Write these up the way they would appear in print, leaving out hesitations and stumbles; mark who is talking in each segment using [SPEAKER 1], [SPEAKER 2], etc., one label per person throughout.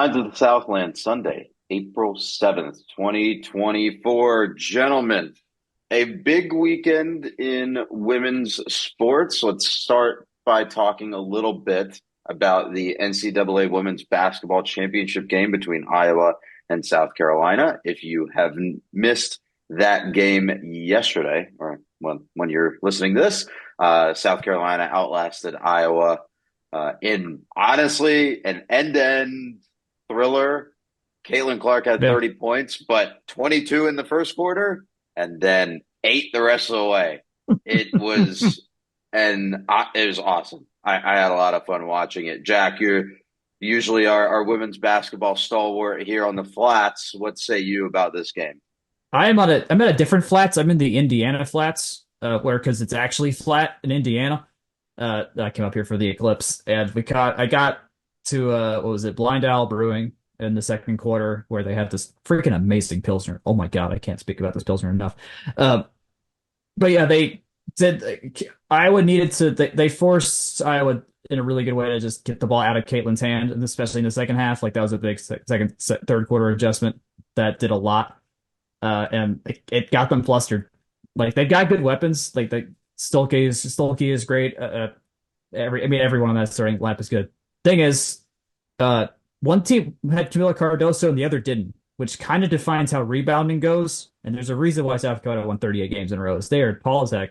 [SPEAKER 1] Signs of the Southland, Sunday, April 7th, 2024. Gentlemen, a big weekend in women's sports. Let's start by talking a little bit about the NCAA Women's Basketball Championship game between Iowa and South Carolina. If you have missed that game yesterday, or when you're listening to this, South Carolina outlasted Iowa in honestly an end-to-end thriller. Caitlin Clark had
[SPEAKER 2] Yeah.
[SPEAKER 1] 30 points, but 22 in the first quarter and then 8 the rest of the way. It was, it was awesome. I had a lot of fun watching it. Jack, you're usually our women's basketball stalwart here on the flats. What say you about this game?
[SPEAKER 2] I'm at a different flats. I'm in the Indiana flats, where because it's actually flat in Indiana. I came up here for the eclipse, and I got to what was it, Blind Owl Brewing in the second quarter, where they had this freaking amazing Pilsner. Oh my God, I can't speak about this Pilsner enough. Um, but yeah, they said Iowa needed to. They forced Iowa in a really good way to just get the ball out of Caitlin's hand, and especially in the second half. Like that was a big third quarter adjustment that did a lot, and it got them flustered. Like they've got good weapons. Like the Stolke is great. Everyone on that starting lineup is good. Thing is, uh, one team had Camila Cardoso and the other didn't, which kind of defines how rebounding goes. And there's a reason why South Dakota won 38 games in a row. Is they are tall as heck,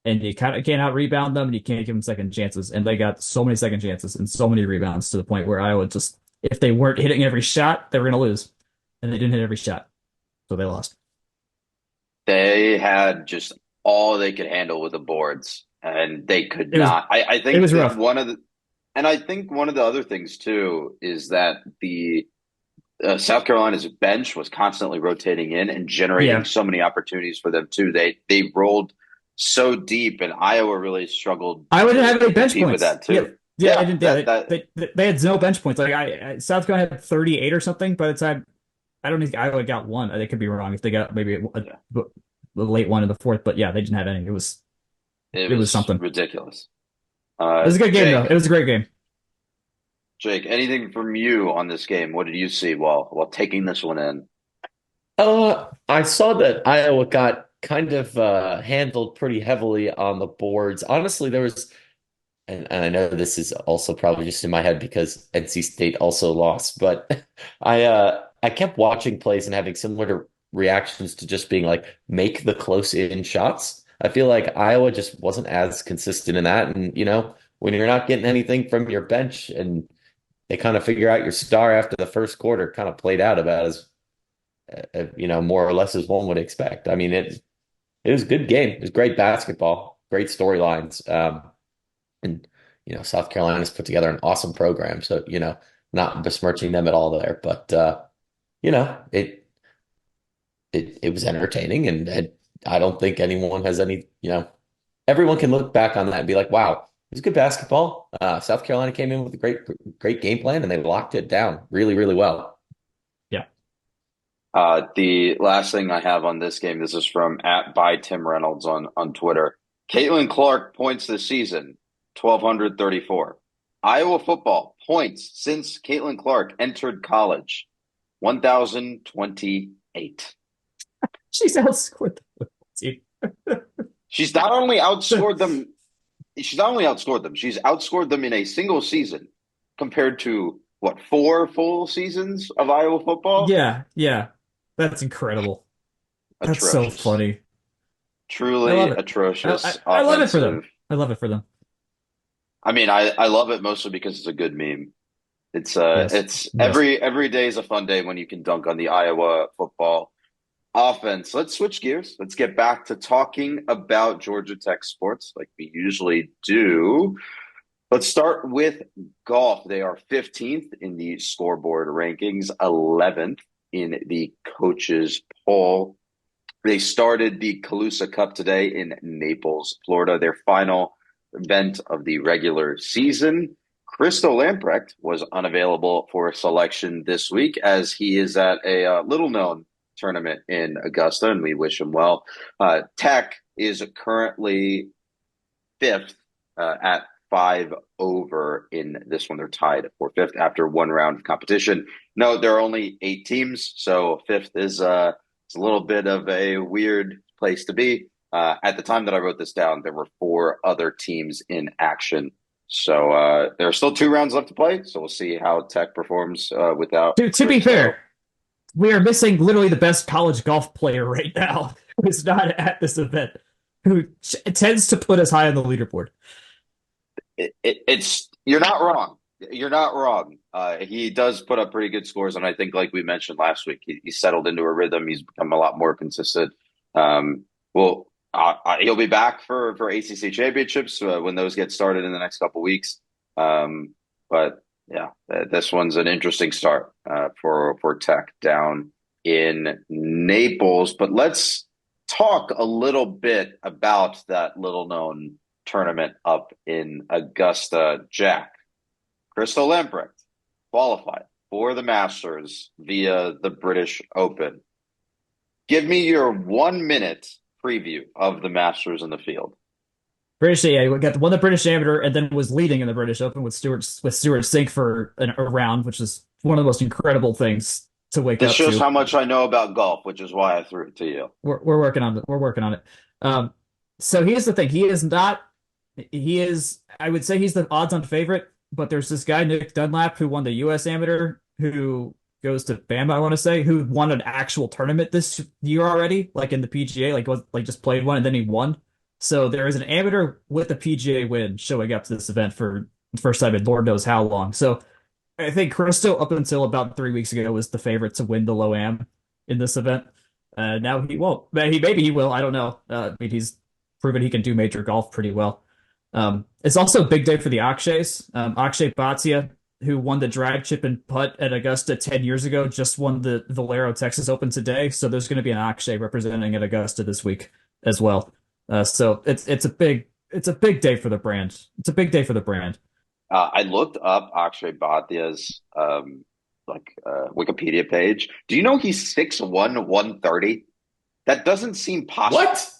[SPEAKER 2] and you kind of can't out rebound them, and you can't give them second chances. And they got so many second chances and so many rebounds to the point where Iowa just, if they weren't hitting every shot, they were going to lose, and they didn't hit every shot, so they lost.
[SPEAKER 1] They had just all they could handle with the boards, and they could
[SPEAKER 2] It was
[SPEAKER 1] not. I
[SPEAKER 2] it
[SPEAKER 1] think
[SPEAKER 2] was
[SPEAKER 1] that
[SPEAKER 2] rough.
[SPEAKER 1] one of the, and I think one of the other things too is that the South Carolina's bench was constantly rotating in and generating
[SPEAKER 2] Yeah,
[SPEAKER 1] so many opportunities for them too. They rolled so deep, and Iowa really struggled
[SPEAKER 2] Iowa didn't
[SPEAKER 1] to
[SPEAKER 2] have any bench
[SPEAKER 1] compete with
[SPEAKER 2] points.
[SPEAKER 1] that
[SPEAKER 2] Yeah,
[SPEAKER 1] too.
[SPEAKER 2] yeah, they
[SPEAKER 1] Yeah,
[SPEAKER 2] didn't. Yeah,
[SPEAKER 1] that
[SPEAKER 2] they had no bench points. Like South Carolina had 38 or something by the time. I don't think Iowa got one. They could be wrong if they got maybe
[SPEAKER 1] yeah,
[SPEAKER 2] a late one in the fourth, but yeah, they didn't have any.
[SPEAKER 1] it
[SPEAKER 2] It was
[SPEAKER 1] was
[SPEAKER 2] something.
[SPEAKER 1] ridiculous.
[SPEAKER 2] It was a good game though.
[SPEAKER 1] Jake,
[SPEAKER 2] It was a great game.
[SPEAKER 1] anything from you on this game? What did you see while taking this one in?
[SPEAKER 3] I saw that Iowa got kind of handled pretty heavily on the boards. Honestly, there was, and I know this is also probably just in my head because NC State also lost, but I kept watching plays and having similar reactions to just being like, make the close in shots. I feel like Iowa just wasn't as consistent in that. And, when you're not getting anything from your bench and they kind of figure out your star after the first quarter, kind of played out about as more or less as one would expect. I mean, it was a good game. It was great basketball, great storylines. And South Carolina's put together an awesome program. So, not besmirching them at all there, but you know, it it was entertaining and I don't think anyone has everyone can look back on that and be like, wow, it was good basketball. South Carolina came in with a great game plan and they locked it down really, really well.
[SPEAKER 2] Yeah.
[SPEAKER 1] The last thing I have on this game, this is from at by Tim Reynolds on Twitter. Caitlin Clark points this season, 1,234. Iowa football points since Caitlin Clark entered college, 1,028.
[SPEAKER 2] She's outscored the team.
[SPEAKER 1] She's not only outscored them, she's outscored them in a single season compared to what, 4 full seasons of Iowa football?
[SPEAKER 2] Yeah, yeah. That's incredible. That's so
[SPEAKER 1] Atrocious.
[SPEAKER 2] funny. I love
[SPEAKER 1] Truly
[SPEAKER 2] it.
[SPEAKER 1] atrocious
[SPEAKER 2] I love it for them.
[SPEAKER 1] offensive.
[SPEAKER 2] I love it for them.
[SPEAKER 1] I mean, I love it mostly because it's a good meme.
[SPEAKER 2] Yes.
[SPEAKER 1] It's
[SPEAKER 2] Yes.
[SPEAKER 1] every day is a fun day when you can dunk on the Iowa football offense. Let's switch gears. Let's get back to talking about Georgia Tech sports like we usually do. Let's start with golf. They are 15th in the scoreboard rankings, 11th in the coaches poll. They started the Calusa Cup today in Naples, Florida, their final event of the regular season. Crystal Lamprecht was unavailable for selection this week as he is at a little known tournament in Augusta, and we wish him well. Tech is currently fifth at 5 over in this one. They're tied for fifth after one round of competition. No, there are only 8 teams, so fifth is it's a little bit of a weird place to be. At the time that I wrote this down, there were 4 other teams in action. So there are still 2 rounds left to play. So we'll see how Tech performs without.
[SPEAKER 2] To be fair, we are missing literally the best college golf player right now, who's not at this event, who tends to put us high on the leaderboard.
[SPEAKER 1] It's you're not wrong. You're not wrong. He does put up pretty good scores, and I think, like we mentioned last week, he settled into a rhythm. He's become a lot more consistent. Well, he'll be back for ACC championships when those get started in the next couple weeks. But yeah, this one's an interesting start for Tech down in Naples. But let's talk a little bit about that little known tournament up in Augusta. Jack, Crystal Lamprecht qualified for the Masters via the British Open. Give me your 1-minute preview of the Masters in the field.
[SPEAKER 2] British, yeah, we got won the British Amateur and then was leading in the British Open with Stuart Sink for a round, which is one of the most incredible things to wake up to.
[SPEAKER 1] This shows how much I know about golf, which is why I threw it to you.
[SPEAKER 2] We're working on it. We're working on it. So here's the thing. He is not. He is. I would say he's the odds-on favorite, but there's this guy Nick Dunlap who won the U.S. Amateur, who goes to Bama, I want to say, who won an actual tournament this year already, like in the PGA, like just played one and then he won. So there is an amateur with a PGA win showing up to this event for the first time in Lord knows how long. So I think Cristo, up until about 3 weeks ago, was the favorite to win the Low Am in this event. Now he won't. Maybe he will. I don't know. I mean, he's proven he can do major golf pretty well. It's also a big day for the Akshays. Akshay Bhatia, who won the drag chip and putt at Augusta 10 years ago, just won the Valero Texas Open today. So there's going to be an Akshay representing at Augusta this week as well. So it's a big day for the brand. It's a big day for the brand.
[SPEAKER 1] I looked up Akshay Bhathia's Wikipedia page. Do you know he's 6'1", 130? That doesn't seem possible.
[SPEAKER 3] What?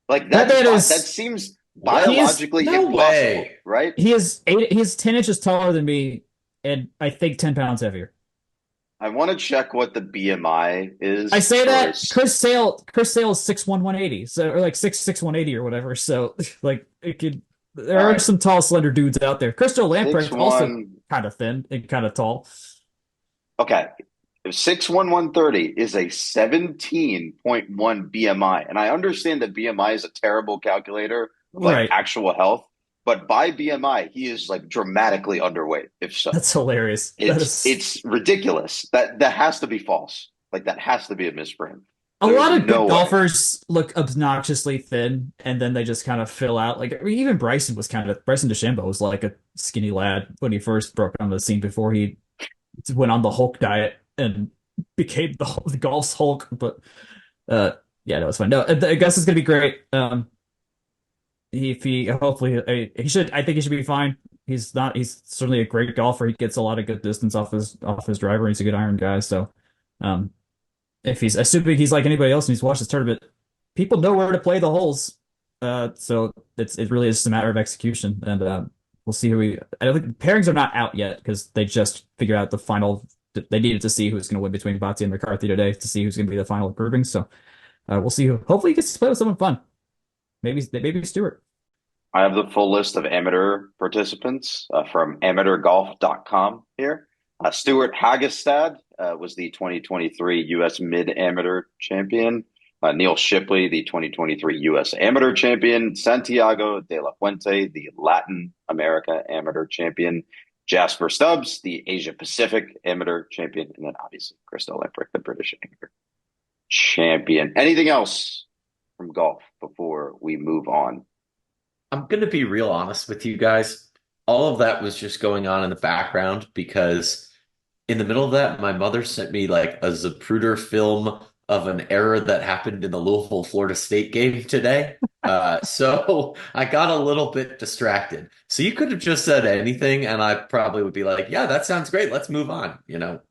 [SPEAKER 1] Like that seems biologically impossible,
[SPEAKER 3] way.
[SPEAKER 1] Right?
[SPEAKER 2] He's 10 inches taller than me, and I think 10 pounds heavier.
[SPEAKER 1] I want to check what the BMI is.
[SPEAKER 2] I say that Chris Sale is 6'1", 180, so or like 6'6", 180 or whatever. So like it could. There are some tall, slender dudes out there. Crystal Lamprecht also kind of thin and kind of tall.
[SPEAKER 1] Okay, 6'1", 130 is a 17.1 BMI, and I understand that BMI is a terrible calculator of like actual health. But by BMI, he is like dramatically underweight. If so,
[SPEAKER 2] that's hilarious.
[SPEAKER 1] It's ridiculous. That has to be false. Like that has to be a misprint.
[SPEAKER 2] A lot of good golfers look obnoxiously thin, and then they just kind of fill out. Like, I mean, even Bryson DeChambeau was like a skinny lad when he first broke on the scene before he went on the Hulk diet and became the golf's Hulk. But yeah, no, it's fine. No, Augusta's gonna be great. Hopefully he should. I think he should be fine. He's certainly a great golfer. He gets a lot of good distance off his driver. He's a good iron guy. So, if he's assuming he's like anybody else and he's watched this tournament, people know where to play the holes. So it really is just a matter of execution, and we'll see I don't think pairings are not out yet because they just figured out the final. They needed to see who's going to win between Bhatia and McCarthy today to see who's going to be the final grouping. So we'll see who. Hopefully, he gets to play with someone fun. Maybe Stewart.
[SPEAKER 1] I have the full list of amateur participants from amateurgolf.com here. Stuart Hagestad was the 2023 U.S. Mid-Amateur Champion. Neil Shipley, the 2023 U.S. Amateur Champion. Santiago de la Fuente, the Latin America Amateur Champion. Jasper Stubbs, the Asia Pacific Amateur Champion. And then obviously Crystal Lamprecht, the British Amateur Champion. Anything else from golf before we move on?
[SPEAKER 3] I'm going to be real honest with you guys. All of that was just going on in the background because in the middle of that, my mother sent me like a Zapruder film of an error that happened in the Louisville Florida State game today. So I got a little bit distracted. So you could have just said anything and I probably would be like, yeah, that sounds great. Let's move on.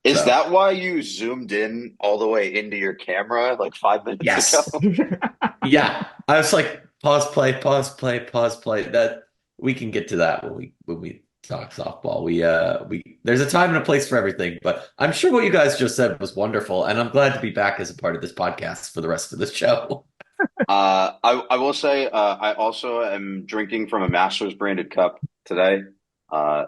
[SPEAKER 1] Is that why you zoomed in all the way into your camera like 5 minutes ago?
[SPEAKER 3] Yeah. I was like, pause, play, pause, play, pause, play. we can get to that when we talk softball. We there's a time and a place for everything, but I'm sure what you guys just said was wonderful, and I'm glad to be back as a part of this podcast for the rest of the show.
[SPEAKER 1] I will say I also am drinking from a Masters branded cup today.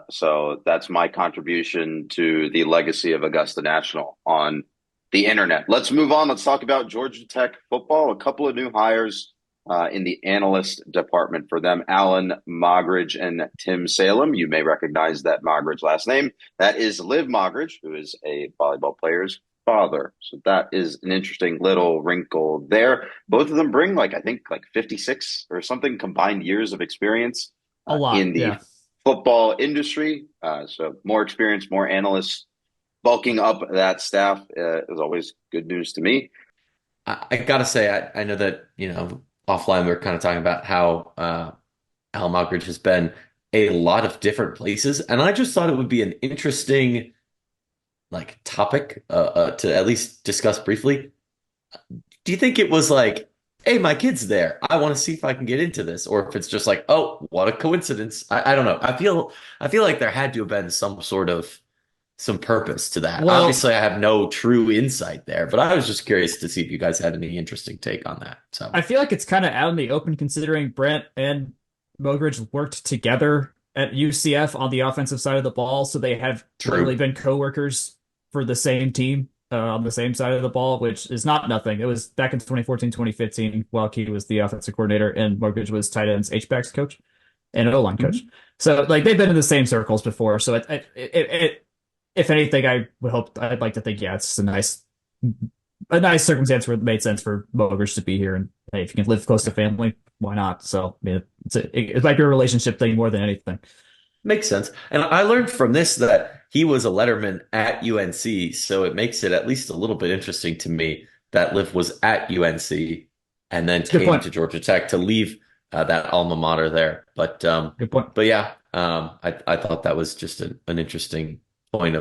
[SPEAKER 1] So that's my contribution to the legacy of Augusta National on the internet. Let's move on. Let's talk about Georgia Tech football. A couple of new hires in the analyst department for them. Alan Mogridge and Tim Salem. You may recognize that Mogridge last name. That is Liv Mogridge, who is a volleyball player's father. So that is an interesting little wrinkle there. Both of them bring I think 56 or something combined years of experience
[SPEAKER 2] A lot,
[SPEAKER 1] in the
[SPEAKER 2] yeah.
[SPEAKER 1] football industry. So more experience, more analysts bulking up that staff is always good news to me.
[SPEAKER 3] I gotta say, I know that, offline we were kind of talking about how Al Mockridge has been a lot of different places, and I just thought it would be an interesting topic to at least discuss briefly. Do you think it was like, hey, my kid's there. I want to see if I can get into this, or if it's just like, oh, what a coincidence. I don't know. I feel like there had to have been some purpose to that.
[SPEAKER 2] Well,
[SPEAKER 3] Obviously, I have no true insight there, but I was just curious to see if you guys had any interesting take on that. So
[SPEAKER 2] I feel like it's kind of out in the open considering Brent and Mogridge worked together at UCF on the offensive side of the ball, so they have literally
[SPEAKER 3] true.
[SPEAKER 2] been coworkers for the same team on the same side of the ball, which is not nothing. It was back in 2014, 2015, while Key was the offensive coordinator and Mogridge was tight ends H-backs coach and O-line coach.
[SPEAKER 3] Mhm.
[SPEAKER 2] So they've been in the same circles before. So if anything, I'd like to think, yeah, it's a nice circumstance where it made sense for Mogers to be here. And hey, if you can live close to family, why not? So I mean, it might be a relationship thing more than anything.
[SPEAKER 3] Makes sense. And I learned from this that he was a letterman at UNC, so it makes it at least a little bit interesting to me that Liv was at UNC and then
[SPEAKER 2] Good
[SPEAKER 3] came
[SPEAKER 2] point.
[SPEAKER 3] to Georgia Tech to leave that alma mater there.
[SPEAKER 2] Good point.
[SPEAKER 3] But yeah, I thought that was just an interesting point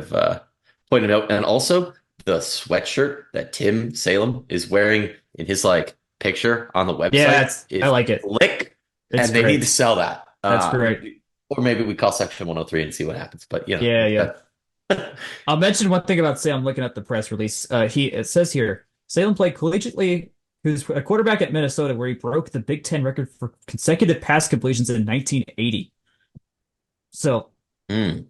[SPEAKER 3] point of note. And also the sweatshirt that Tim Salem is wearing in his picture on the
[SPEAKER 2] Yeah,
[SPEAKER 3] website
[SPEAKER 2] I
[SPEAKER 3] is
[SPEAKER 2] like it.
[SPEAKER 3] slick,
[SPEAKER 2] It's
[SPEAKER 3] and they need to
[SPEAKER 2] great.
[SPEAKER 3] sell that.
[SPEAKER 2] That's great.
[SPEAKER 3] Or maybe we call Section 103 and see what happens. But
[SPEAKER 2] Yeah, yeah.
[SPEAKER 3] that
[SPEAKER 2] I'll mention one thing about Salem. Looking at the press release, it says here Salem played collegiately. He was a quarterback at Minnesota, where he broke the Big Ten record for consecutive pass completions in 1980. So,
[SPEAKER 3] mm,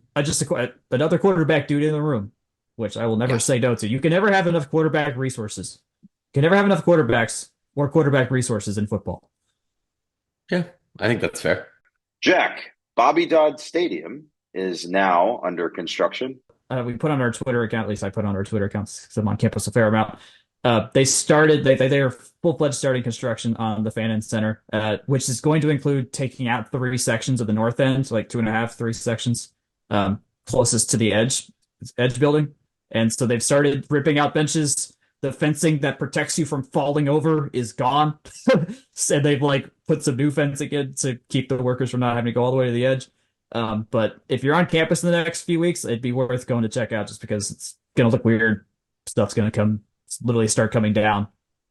[SPEAKER 2] another quarterback dude in the room, which I will never
[SPEAKER 3] yeah,
[SPEAKER 2] say no to. You can never have enough quarterback resources. You can never have enough quarterbacks or quarterback resources in football.
[SPEAKER 3] yeah, I think that's fair.
[SPEAKER 1] Jack, Bobby Dodd Stadium is now under construction.
[SPEAKER 2] We put on our Twitter account, at least I put on our Twitter accounts because I'm on campus a fair amount. They are full-fledged starting construction on the Fan End Center, which is going to include taking out three sections of the north end, so like two and a half, three sections, closest to the edge building. And so they've started ripping out benches. The fencing that protects you from falling over is gone. And they've put some new fencing in to keep the workers from not having to go all the way to the edge. But if you're on campus in the next few weeks, it'd be worth going to check out just because it's gonna look weird. Stuff's gonna literally start coming down.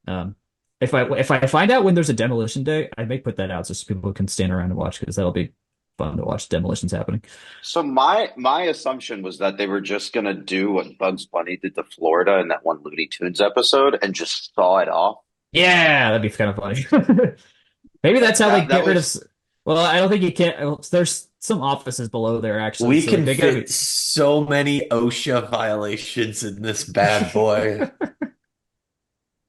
[SPEAKER 2] Um, if I find out when there's a demolition day, I may put that out just so people can stand around and watch because that'll be fun to watch demolitions happening.
[SPEAKER 1] So my assumption was that they were just gonna do what Bugs Bunny did to Florida in that one Looney Tunes episode and just saw it off.
[SPEAKER 2] Yeah, that'd be kind of funny. Maybe that's how they
[SPEAKER 1] That
[SPEAKER 2] get rid of.
[SPEAKER 1] was
[SPEAKER 2] Well, I don't think you can. Well, there's some offices below there actually,
[SPEAKER 3] We
[SPEAKER 2] so
[SPEAKER 3] can
[SPEAKER 2] they gotta
[SPEAKER 3] fit
[SPEAKER 2] be.
[SPEAKER 3] so many OSHA violations in this bad boy.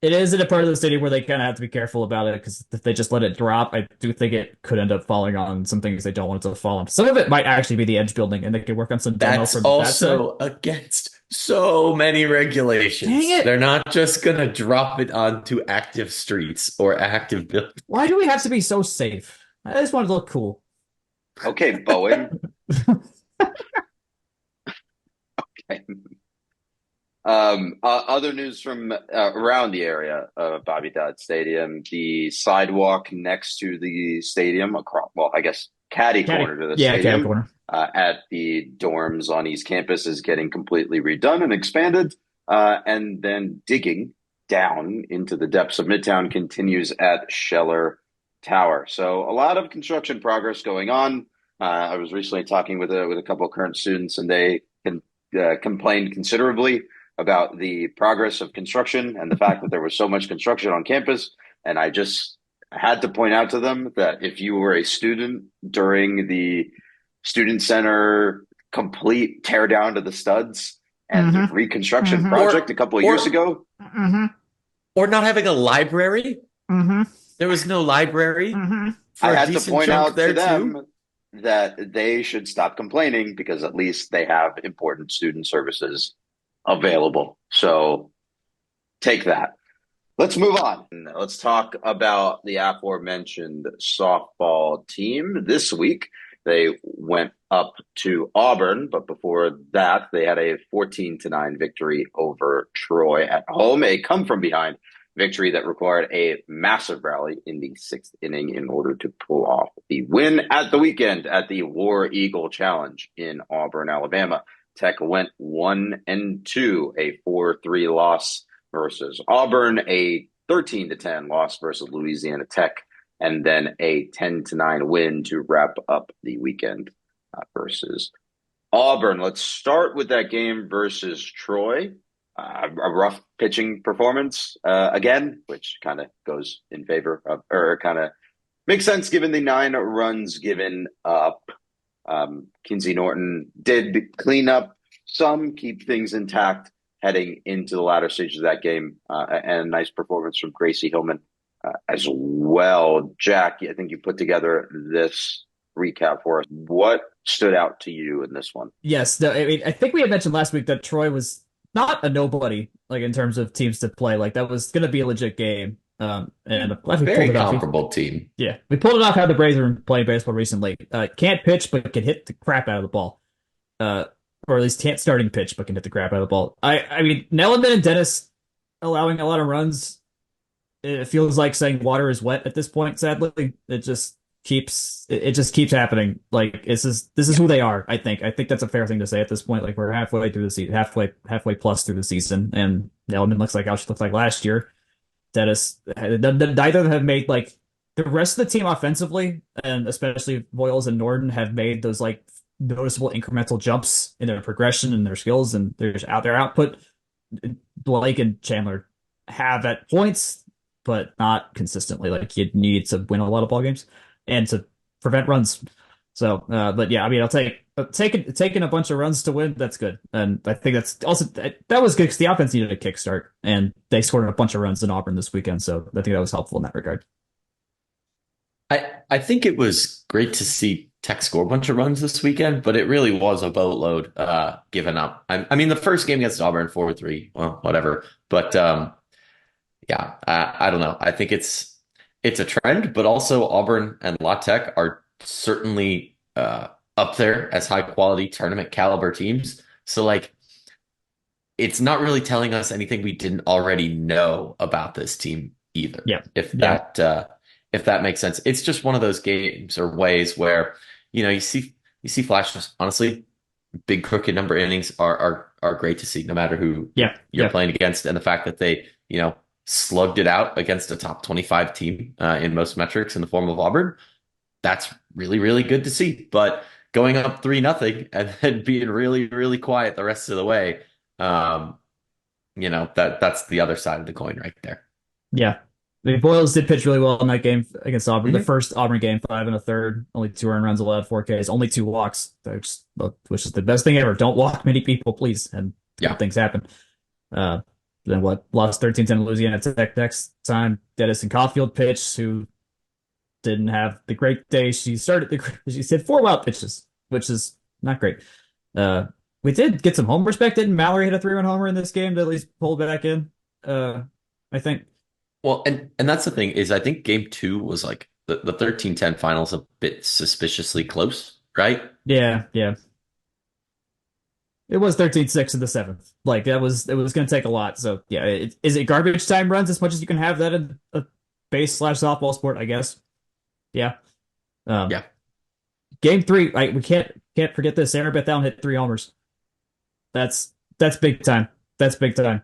[SPEAKER 2] It is in a part of the stadium where they kind of have to be careful about it because if they just let it drop, I do think it could end up falling on some things they don't want it to fall on. Some of it might actually be the edge building, and they could work on some demo
[SPEAKER 3] That's
[SPEAKER 2] from that side.
[SPEAKER 3] also against so many
[SPEAKER 2] Dang
[SPEAKER 3] regulations.
[SPEAKER 2] it!
[SPEAKER 3] They're not just gonna drop it onto active streets or active buildings.
[SPEAKER 2] Why do we have to be so safe? I just want to look cool.
[SPEAKER 1] okay, Boeing. Other news from around the area of Bobby Dodd Stadium, the sidewalk next to the stadium, across, well, I guess caddy corner to the
[SPEAKER 2] Catty
[SPEAKER 1] stadium,
[SPEAKER 2] corner.
[SPEAKER 1] at the dorms on East Campus is getting completely redone and expanded. And then digging down into the depths of Midtown continues at Scheller tower. So a lot of construction progress going on. I was recently talking with a couple of current students, and they complained considerably about the progress of construction and the fact that there was so much construction on campus. And I just had to point out to them that if you were a student during the student center complete tear down to the studs and
[SPEAKER 2] Mm-hmm.
[SPEAKER 1] reconstruction
[SPEAKER 2] Mm-hmm.
[SPEAKER 1] project
[SPEAKER 3] Or
[SPEAKER 1] a couple of years
[SPEAKER 3] or
[SPEAKER 1] ago,
[SPEAKER 2] Mm-hmm.
[SPEAKER 3] or not having a library.
[SPEAKER 2] Mm-hmm.
[SPEAKER 3] There was no library
[SPEAKER 2] Mm-hmm.
[SPEAKER 1] I
[SPEAKER 3] for a
[SPEAKER 1] had to
[SPEAKER 3] decent
[SPEAKER 1] point
[SPEAKER 3] chunk
[SPEAKER 1] out to
[SPEAKER 3] there too.
[SPEAKER 1] them that they should stop complaining because at least they have important student services available. So take that. Let's move on. Let's talk about the aforementioned softball team. This week, they went up to Auburn, but before that, they had a 14-9 victory over Troy at home, a come from behind victory that required a massive rally in the sixth inning in order to pull off the win at the weekend at the War Eagle Challenge in Auburn, Alabama. Tech went 1-2, a 4-3 loss versus Auburn, a 13-10 loss versus Louisiana Tech, and then a 10-9 win to wrap up the weekend versus Auburn. Let's start with that game versus Troy. A rough pitching performance again, which kind of goes in favor of, or kind of makes sense given the 9 runs given up. Kinsey Norton did clean up some, keep things intact heading into the latter stages of that game, and a nice performance from Gracie Hillman as well. Jack, I think you put together this recap for us. What stood out to you in this one?
[SPEAKER 2] Yes, no, I mean, I think we had mentioned last week that Troy was not a nobody, like in terms of teams to play. Like that was going to be a legit game. And I'm glad we pulled
[SPEAKER 3] Very
[SPEAKER 2] it off.
[SPEAKER 3] comparable team.
[SPEAKER 2] Yeah, we pulled it off how the Braves were playing baseball recently. Can't pitch, but can hit the crap out of the ball. Uh, or at least can't starting pitch, but can hit the crap out of the ball. I mean, Nelliman and Dennis allowing a lot of runs. It feels like saying water is wet at this point. Sadly, it just keeps happening. Like this is who they are. I think that's a fair thing to say at this point. Like we're halfway through the season, halfway plus through the season, and Nelliman looks like how she looked like last year. Dennis, neither of them have made like the rest of the team offensively, and especially Boyles and Norton have made those like noticeable incremental jumps in their progression and their skills and their output. Blake and Chandler have at points, but not consistently. Like you need to win a lot of ball games and to prevent runs. So, but yeah, I mean, I'll take taking a bunch of runs to win. That's good, and I think that's also that was good because the offense needed a kickstart, and they scored a bunch of runs in Auburn this weekend. So I think that was helpful in that regard.
[SPEAKER 3] I think it was great to see Tech score a bunch of runs this weekend, but it really was a boatload given up. I mean, the first game against Auburn 4-3, well, whatever. But yeah, I don't know. I think it's a trend, but also Auburn and La Tech are certainly up there as high quality tournament caliber teams. So like, it's not really telling us anything we didn't already know about this team either.
[SPEAKER 2] Yeah,
[SPEAKER 3] If
[SPEAKER 2] yeah,
[SPEAKER 3] if that makes sense. It's just one of those games or ways where, you see flashes. Honestly, big crooked number innings are great to see, no matter who
[SPEAKER 2] yeah,
[SPEAKER 3] you're
[SPEAKER 2] yeah,
[SPEAKER 3] playing against, and the fact that they, slugged it out against a top 25 team in most metrics in the form of Auburn. That's really, really good to see. But going up 3-0 and then being really, really quiet the rest of the way, um, that's the other side of the coin right there.
[SPEAKER 2] yeah. I mean, Boyles did pitch really well in that game against Auburn. The
[SPEAKER 3] Mhm.
[SPEAKER 2] first Auburn game, 5 1/3, only 2 earned runs allowed, 4 Ks, only 2 walks, which is the best thing ever. Don't walk many people, please, and good
[SPEAKER 3] Yeah.
[SPEAKER 2] things happen. Uh, then what? Lost 13-10 to Louisiana Tech next time. Dennis and Caulfield pitched, who didn't have the great day. She said 4 wild pitches, which is not great. Uh, we did get some homers back. Didn't Mallory hit a 3-run homer in this game to at least pull back in? I think.
[SPEAKER 3] Well, and that's the thing is I think game two was like the 13-10 finals a bit suspiciously close, right?
[SPEAKER 2] Yeah, yeah. It was 13-6 in the seventh. Like it was going to take a lot. So yeah, is it garbage time runs as much as you can have that in a base/softball sport? I guess. Yeah. Um,
[SPEAKER 3] Yeah.
[SPEAKER 2] Game three, we can't forget this. Sarah Beth Allen hit 3 homers. That's big time. That's big time.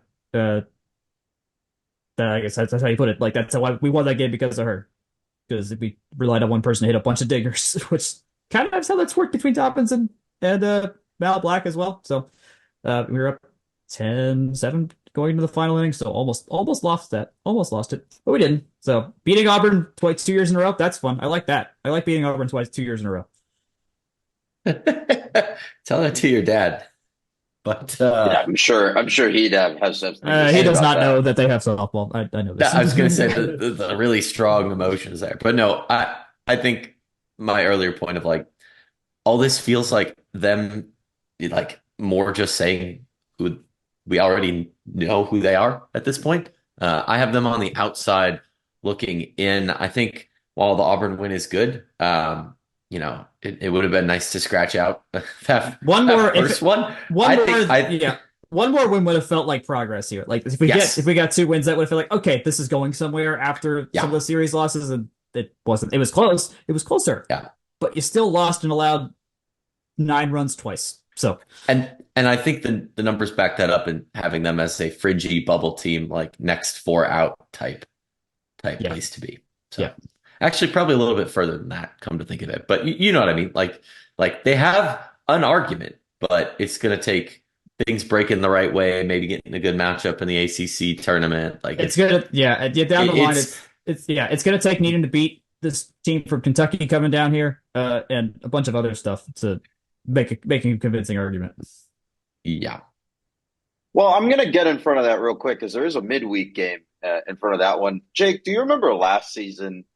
[SPEAKER 2] I guess that's how you put it. Like that's how we won that game because of her. because we relied on one person to hit a bunch of dingers, which kind of is how that's worked between Toppins and Mal Black as well. So we were up 10-7 going into the final inning, so almost lost that. Almost lost it, but we didn't. So beating Auburn twice 2 years in a row, that's fun. I like that. I like beating Auburn twice 2 years in a row.
[SPEAKER 3] Tell that to your dad. But
[SPEAKER 1] Yeah, I'm sure he'd have something to
[SPEAKER 2] He
[SPEAKER 1] say
[SPEAKER 2] does
[SPEAKER 1] about
[SPEAKER 2] not
[SPEAKER 1] that.
[SPEAKER 2] know that they have softball. I know this.
[SPEAKER 3] I was going to say the really strong emotions there. But no, I think my earlier point of like all this feels like them like more just saying who we already know who they are at this point. I have them on the outside looking in. I think while the Auburn win is good, it would have been nice to scratch out that,
[SPEAKER 2] One more
[SPEAKER 3] that first one.
[SPEAKER 2] yeah. One more win would have felt like progress here. Like if we got 2 wins, that would have felt like, okay, this is going somewhere after some of the series losses, and it wasn't. It was close. It was closer.
[SPEAKER 3] Yeah.
[SPEAKER 2] But you still lost and allowed 9 runs twice. So
[SPEAKER 3] and I think the numbers back that up, and having them as a fringy bubble team, like next 4 out type place to be. So actually probably a little bit further than that, come to think of it. But you know what I mean? Like they have an argument, but it's gonna take things breaking the right way, maybe getting a good matchup in the ACC tournament. Like
[SPEAKER 2] it's gonna down the line it's gonna take needing to beat this team from Kentucky coming down here and a bunch of other stuff to making a convincing argument.
[SPEAKER 3] Yeah.
[SPEAKER 1] Well, I'm going to get in front of that real quick because there is a midweek game in front of that one. Jake, do you remember last season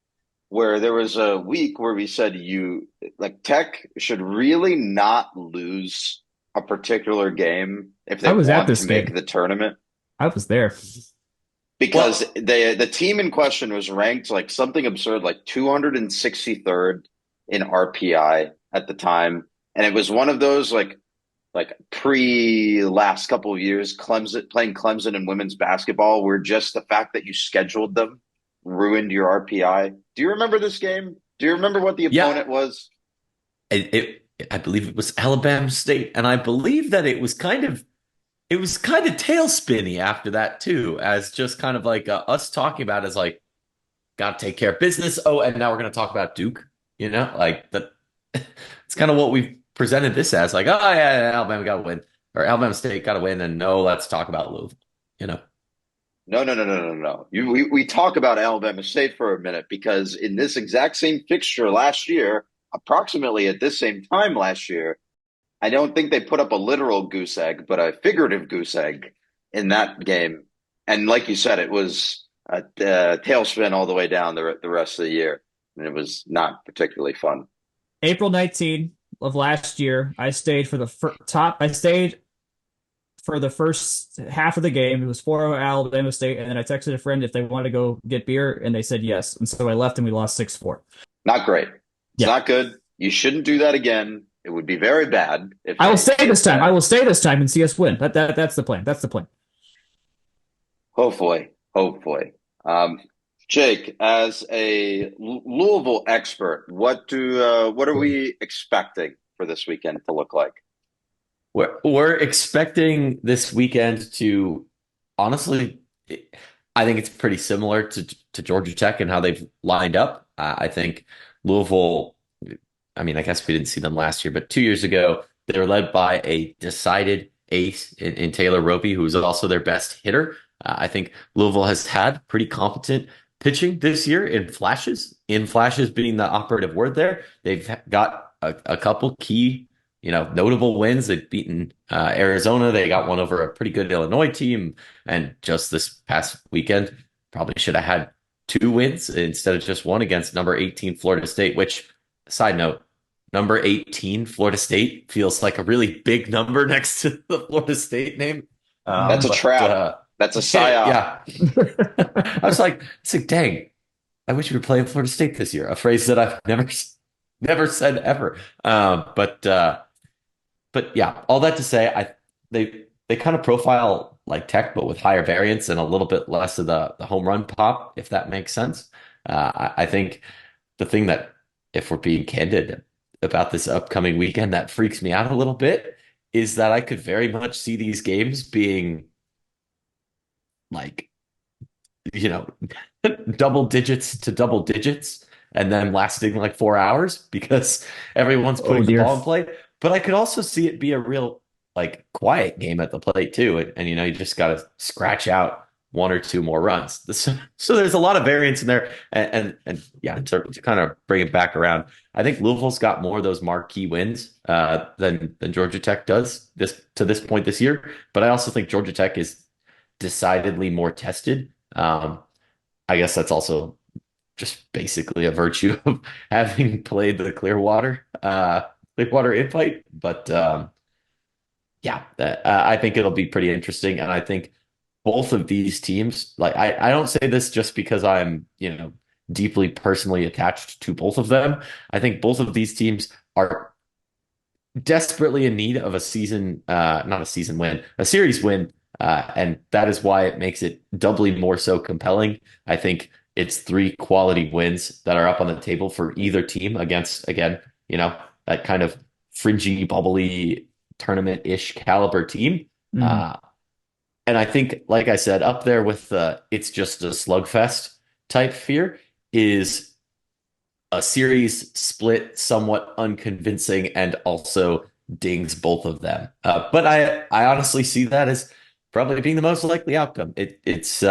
[SPEAKER 1] where there was a week where we said Tech should really not lose a particular game if they want to make the tournament?
[SPEAKER 2] I was there.
[SPEAKER 1] Because the team in question was ranked like something absurd, like 263rd in RPI at the time. And it was one of those like pre last couple of years, playing Clemson in women's basketball, where just the fact that you scheduled them ruined your RPI. Do you remember this game? Do you remember what the opponent was?
[SPEAKER 3] I believe it was Alabama State, and I believe that it was kind of tailspinny after that too, as just kind of like us talking about it as like, got to take care of business. Oh, and now we're going to talk about Duke. Like that. It's kind of what we've presented this as, like, oh yeah, Alabama got to win, or Alabama State got to win, and no, let's talk about Louisville.
[SPEAKER 1] No. We talk about Alabama State for a minute because in this exact same fixture last year, approximately at this same time last year, I don't think they put up a literal goose egg, but a figurative goose egg in that game. And like you said, it was a tailspin all the way down the rest of the year, and it was not particularly fun.
[SPEAKER 2] April 19 of last year, I stayed for the first half of the game. It was 4-0 Alabama State, and then I texted a friend if they wanted to go get beer, and they said yes. And so I left, and we lost 6-4.
[SPEAKER 1] Not great. It's not good. You shouldn't do that again. It would be very bad.
[SPEAKER 2] I will stay this time. I will stay this time and see us win. That's the plan. That's the plan.
[SPEAKER 1] Hopefully. Jake, as a Louisville expert, what are we expecting for this weekend to look like?
[SPEAKER 3] We're expecting this weekend to, honestly, I think it's pretty similar to Georgia Tech and how they've lined up. I think Louisville, I mean, I guess we didn't see them last year, but 2 years ago, they were led by a decided ace in Taylor Ropey, who is also their best hitter. I think Louisville has had pretty competent pitching this year in flashes being the operative word there. They've got a couple key, notable wins. They've beaten Arizona. They got one over a pretty good Illinois team. And just this past weekend, probably should have had 2 wins instead of just one against number 18 Florida State, which, side note, number 18 Florida State feels like a really big number next to the Florida State name.
[SPEAKER 1] That's a trap. That's a psyop.
[SPEAKER 3] Yeah. I was like, dang, I wish we were playing Florida State this year. A phrase that I've never said ever. But yeah, all that to say, they kind of profile like Tech, but with higher variance and a little bit less of the home run pop, if that makes sense. I think the thing that, if we're being candid about this upcoming weekend, that freaks me out a little bit is that I could very much see these games being like, double digits to double digits and then lasting like 4 hours because everyone's
[SPEAKER 2] Oh
[SPEAKER 3] putting the
[SPEAKER 2] dear.
[SPEAKER 3] ball in play. But I could also see it be a real like quiet game at the plate too. And you know, you just got to scratch out one or two more runs. So there's a lot of variance in there. And yeah, to kind of bring it back around, I think Louisville's got more of those marquee wins than Georgia Tech does this to this point this year. But I also think Georgia Tech is decidedly more tested. I guess that's also just basically a virtue of having played the Clearwater invite. But yeah, I think it'll be pretty interesting, and I think both of these teams, like I don't say this just because I'm, you know, deeply personally attached to both of them. I think both of these teams are desperately in need of a season, not a season win, a series win. And that is why it makes it doubly more so compelling. I think it's three quality wins that are up on the table for either team against, again, you know, that kind of fringy, bubbly tournament-ish caliber team.
[SPEAKER 2] Mhm.
[SPEAKER 3] Uh, and I think, like I said, up there with the it's just a slugfest type fear is a series split somewhat unconvincing and also dings both of them. But I honestly see that as probably being the most likely outcome. It's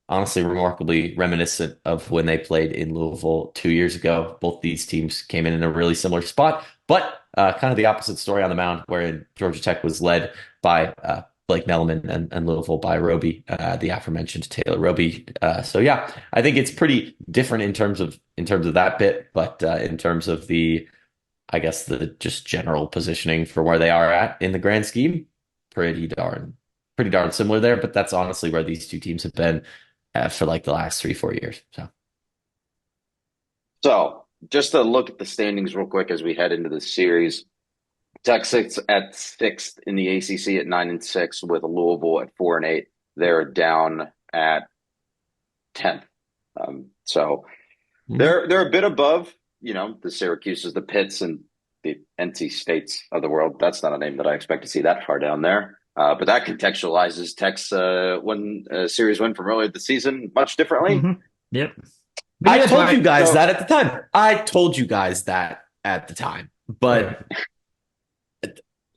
[SPEAKER 3] honestly remarkably reminiscent of when they played in Louisville 2 years ago. Both these teams came in a really similar spot, but kind of the opposite story on the mound, wherein Georgia Tech was led by Blake Mellman and Louisville by Roby, the aforementioned Taylor Roby. So yeah, I think it's pretty different in terms of that bit, but in terms of the, I guess the just general positioning for where they are at in the grand scheme, pretty darn similar there. But that's honestly where these two teams have been for like the last 3 4 years. So
[SPEAKER 1] So just to look at the standings real quick as we head into the series. Texas at sixth in the ACC at 9-6, with Louisville at 4-8. They're down at 10th. So
[SPEAKER 3] mhm.
[SPEAKER 1] they're a bit above, you know, the Syracuses, the Pitts, and the NC States of the world. That's not a name that I expect to see that far down there. But that contextualizes Tech's series win from earlier this season much differently.
[SPEAKER 2] Mhm. Yep. But
[SPEAKER 3] I
[SPEAKER 2] yeah,
[SPEAKER 3] told you
[SPEAKER 2] but
[SPEAKER 3] guys
[SPEAKER 1] So
[SPEAKER 3] that at the time. I told you guys that at the time,
[SPEAKER 2] okay.
[SPEAKER 3] but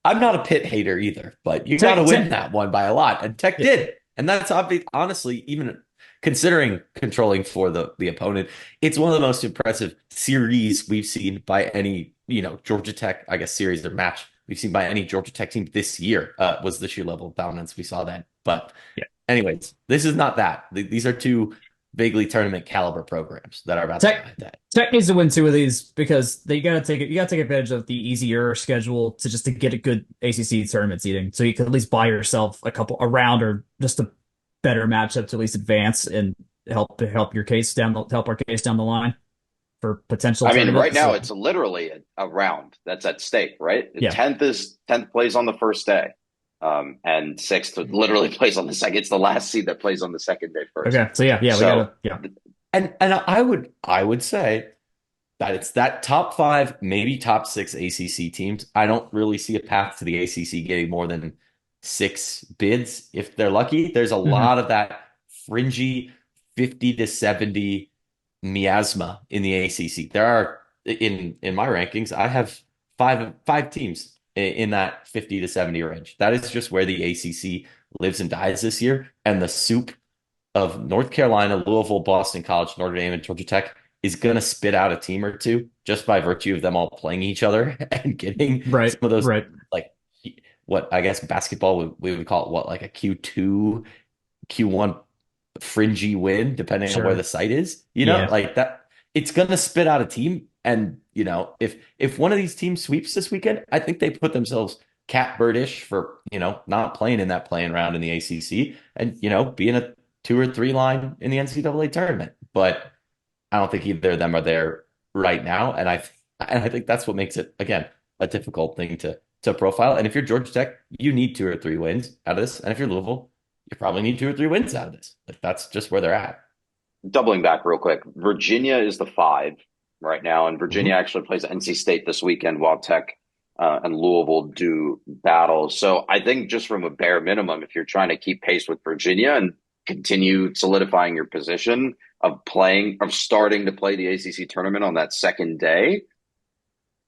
[SPEAKER 3] I'm not a Pitt hater either, but you got to
[SPEAKER 2] Tech,
[SPEAKER 3] win
[SPEAKER 2] tech,
[SPEAKER 3] that one by a lot. And Tech
[SPEAKER 2] yeah,
[SPEAKER 3] did. And that's obvious, honestly, even considering controlling for the opponent, it's one of the most impressive series we've seen by any, you know, Georgia Tech, I guess, series or match we've seen by any Georgia Tech team this year, was the sheer level of dominance we saw then. But,
[SPEAKER 2] yeah.
[SPEAKER 3] anyways, this is not that. These are two vaguely tournament caliber programs that are about to go
[SPEAKER 2] Tech
[SPEAKER 3] at that.
[SPEAKER 2] Tech needs to win two of these because they gotta take it. You gotta take advantage of the easier schedule to get a good ACC tournament seating, so you can at least buy yourself a round or just a better matchup to at least advance and help your case help our case down the line for potential
[SPEAKER 1] I mean, right
[SPEAKER 2] tournament.
[SPEAKER 1] now
[SPEAKER 2] So
[SPEAKER 1] it's literally a round that's at stake, right?
[SPEAKER 2] yeah,
[SPEAKER 1] Tenth plays on the first day, and sixth literally plays on the second. It's the last seed that plays on the second day first.
[SPEAKER 2] okay. So yeah, we
[SPEAKER 1] So
[SPEAKER 2] gotta yeah.
[SPEAKER 3] And I would say that it's that top five, maybe top six ACC teams. I don't really see a path to the ACC getting more than six bids if they're lucky. There's a
[SPEAKER 2] Mhm.
[SPEAKER 3] lot of that fringy 50 to 70 miasma in the ACC. There are in my rankings, I have five teams in that 50 to 70 range. That is just where the ACC lives and dies this year. And the soup of North Carolina, Louisville, Boston College, Notre Dame, and Georgia Tech is going to spit out a team or two just by virtue of them all playing each other and getting
[SPEAKER 2] Right,
[SPEAKER 3] some of those,
[SPEAKER 2] right,
[SPEAKER 3] like, what I guess basketball we would call it, what, like a Q2, Q1 fringy win, depending on where the
[SPEAKER 2] sure,
[SPEAKER 3] site is, you know,
[SPEAKER 2] yeah,
[SPEAKER 3] like that. It's going to spit out a team. And, you know, if one of these teams sweeps this weekend, I think they put themselves catbirdish for, you know, not playing in that playing round in the ACC and, you know, being a 2 or 3 line in the NCAA tournament. But I don't think either of them are there right now. And I think that's what makes it, again, a difficult thing to profile. And if you're Georgia Tech, you need 2 or 3 wins out of this. And if you're Louisville, you probably need 2 or 3 wins out of this. Like that's just where they're at.
[SPEAKER 1] doubling back real quick, Virginia is the five right now, and Virginia
[SPEAKER 3] Mhm.
[SPEAKER 1] actually plays NC State this weekend while Tech and Louisville do battle. So I think just from a bare minimum, if you're trying to keep pace with Virginia and continue solidifying your position, of starting to play the ACC tournament on that second day,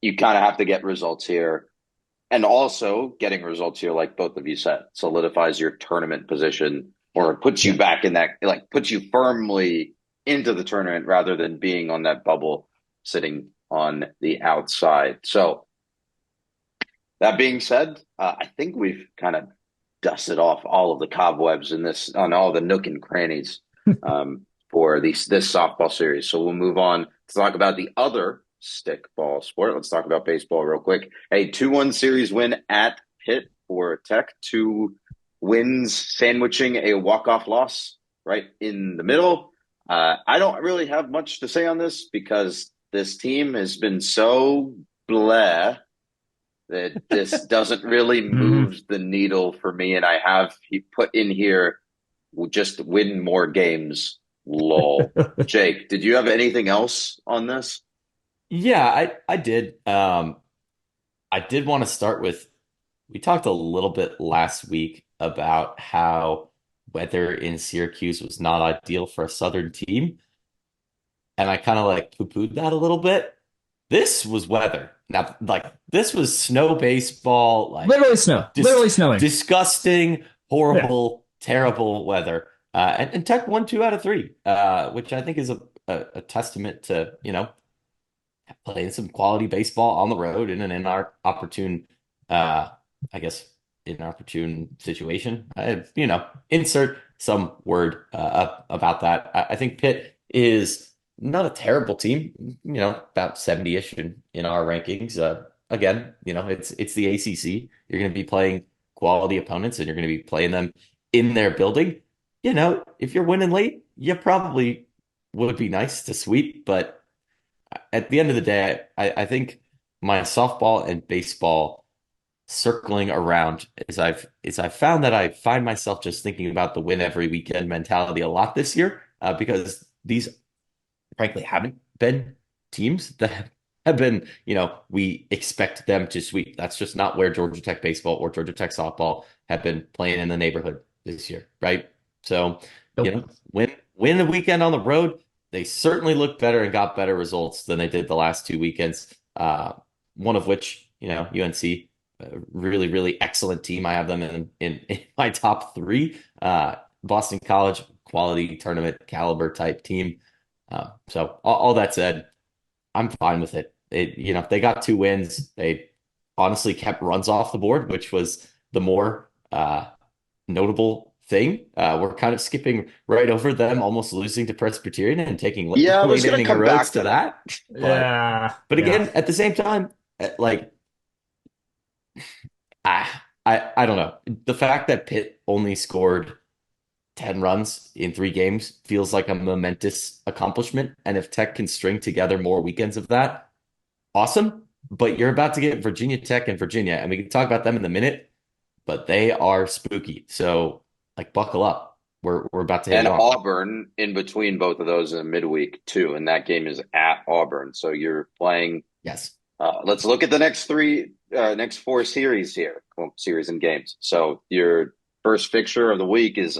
[SPEAKER 1] you kind of have to get results here. And also getting results here, like both of you said, solidifies your tournament position or puts you
[SPEAKER 3] Yeah.
[SPEAKER 1] back in that, like puts you firmly into the tournament rather than being on that bubble sitting on the outside. So that being said, I think we've kind of dusted off all of the cobwebs in this on all the nook and crannies for this softball series. So we'll move on to talk about the other stickball sport. Let's talk about baseball real quick. A 2-1 series win at Pitt for Tech. 2 wins sandwiching a walk-off loss right in the middle. I don't really have much to say on this because this team has been so bleh that this doesn't really
[SPEAKER 2] Mhm.
[SPEAKER 1] move the needle for me. And I have put in here just win more games. Lol. Jake, did you have anything else on this?
[SPEAKER 3] Yeah, I did. I did want to start with we talked a little bit last week about how weather in Syracuse was not ideal for a Southern team, and I kind of like poo-pooed that a little bit. This was weather. Now, like this was snow baseball, like
[SPEAKER 2] Literally snow.
[SPEAKER 3] dis
[SPEAKER 2] Literally snowing.
[SPEAKER 3] disgusting,
[SPEAKER 2] Yeah.
[SPEAKER 3] horrible, terrible weather. And Tech won 2 out of 3, which I think is a testament to, playing some quality baseball on the road in an inopportune, uh, I guess, inopportune situation. Insert some word about that. I think Pitt is not a terrible team, about 70-ish in our rankings. Again, it's the ACC. You're going to be playing quality opponents and you're going to be playing them in their building. If you're winning late, you probably would be nice to sweep, but at the end of the day, I think my softball and baseball circling around is I've found that I find myself just thinking about the win every weekend mentality a lot this year, because these frankly haven't been teams that have been, we expect them to sweep. That's just not where Georgia Tech baseball or Georgia Tech softball have been playing in the neighborhood this year, right? So,
[SPEAKER 2] Nope.
[SPEAKER 3] win the weekend on the road. They certainly looked better and got better results than they did the last 2 weekends. One of which, UNC, really, really excellent team. I have them in my top 3. Boston College, quality tournament caliber type team. So all that said, I'm fine with it. They got 2 wins. They honestly kept runs off the board, which was the more notable thing. We're kind of skipping right over them, almost losing to Presbyterian and taking
[SPEAKER 1] Yeah, I was
[SPEAKER 3] late
[SPEAKER 1] going to
[SPEAKER 3] inning
[SPEAKER 1] come
[SPEAKER 3] heroics
[SPEAKER 1] back
[SPEAKER 3] to
[SPEAKER 1] to that.
[SPEAKER 3] that. But
[SPEAKER 2] Yeah.
[SPEAKER 3] but
[SPEAKER 2] Yeah.
[SPEAKER 3] again, at the same time, like I don't know. The fact that Pitt only scored 10 runs in 3 games feels like a momentous accomplishment. And if Tech can string together more weekends of that, awesome. But you're about to get Virginia Tech and Virginia, and we can talk about them in a minute, but they are spooky. So, like, buckle up. We're about to hit
[SPEAKER 1] And
[SPEAKER 3] it on.
[SPEAKER 1] Auburn in between both of those in midweek too, and that game is at Auburn. So you're playing.
[SPEAKER 3] Yes.
[SPEAKER 1] Let's look at the next 4 series here, well, series and games. So your first fixture of the week is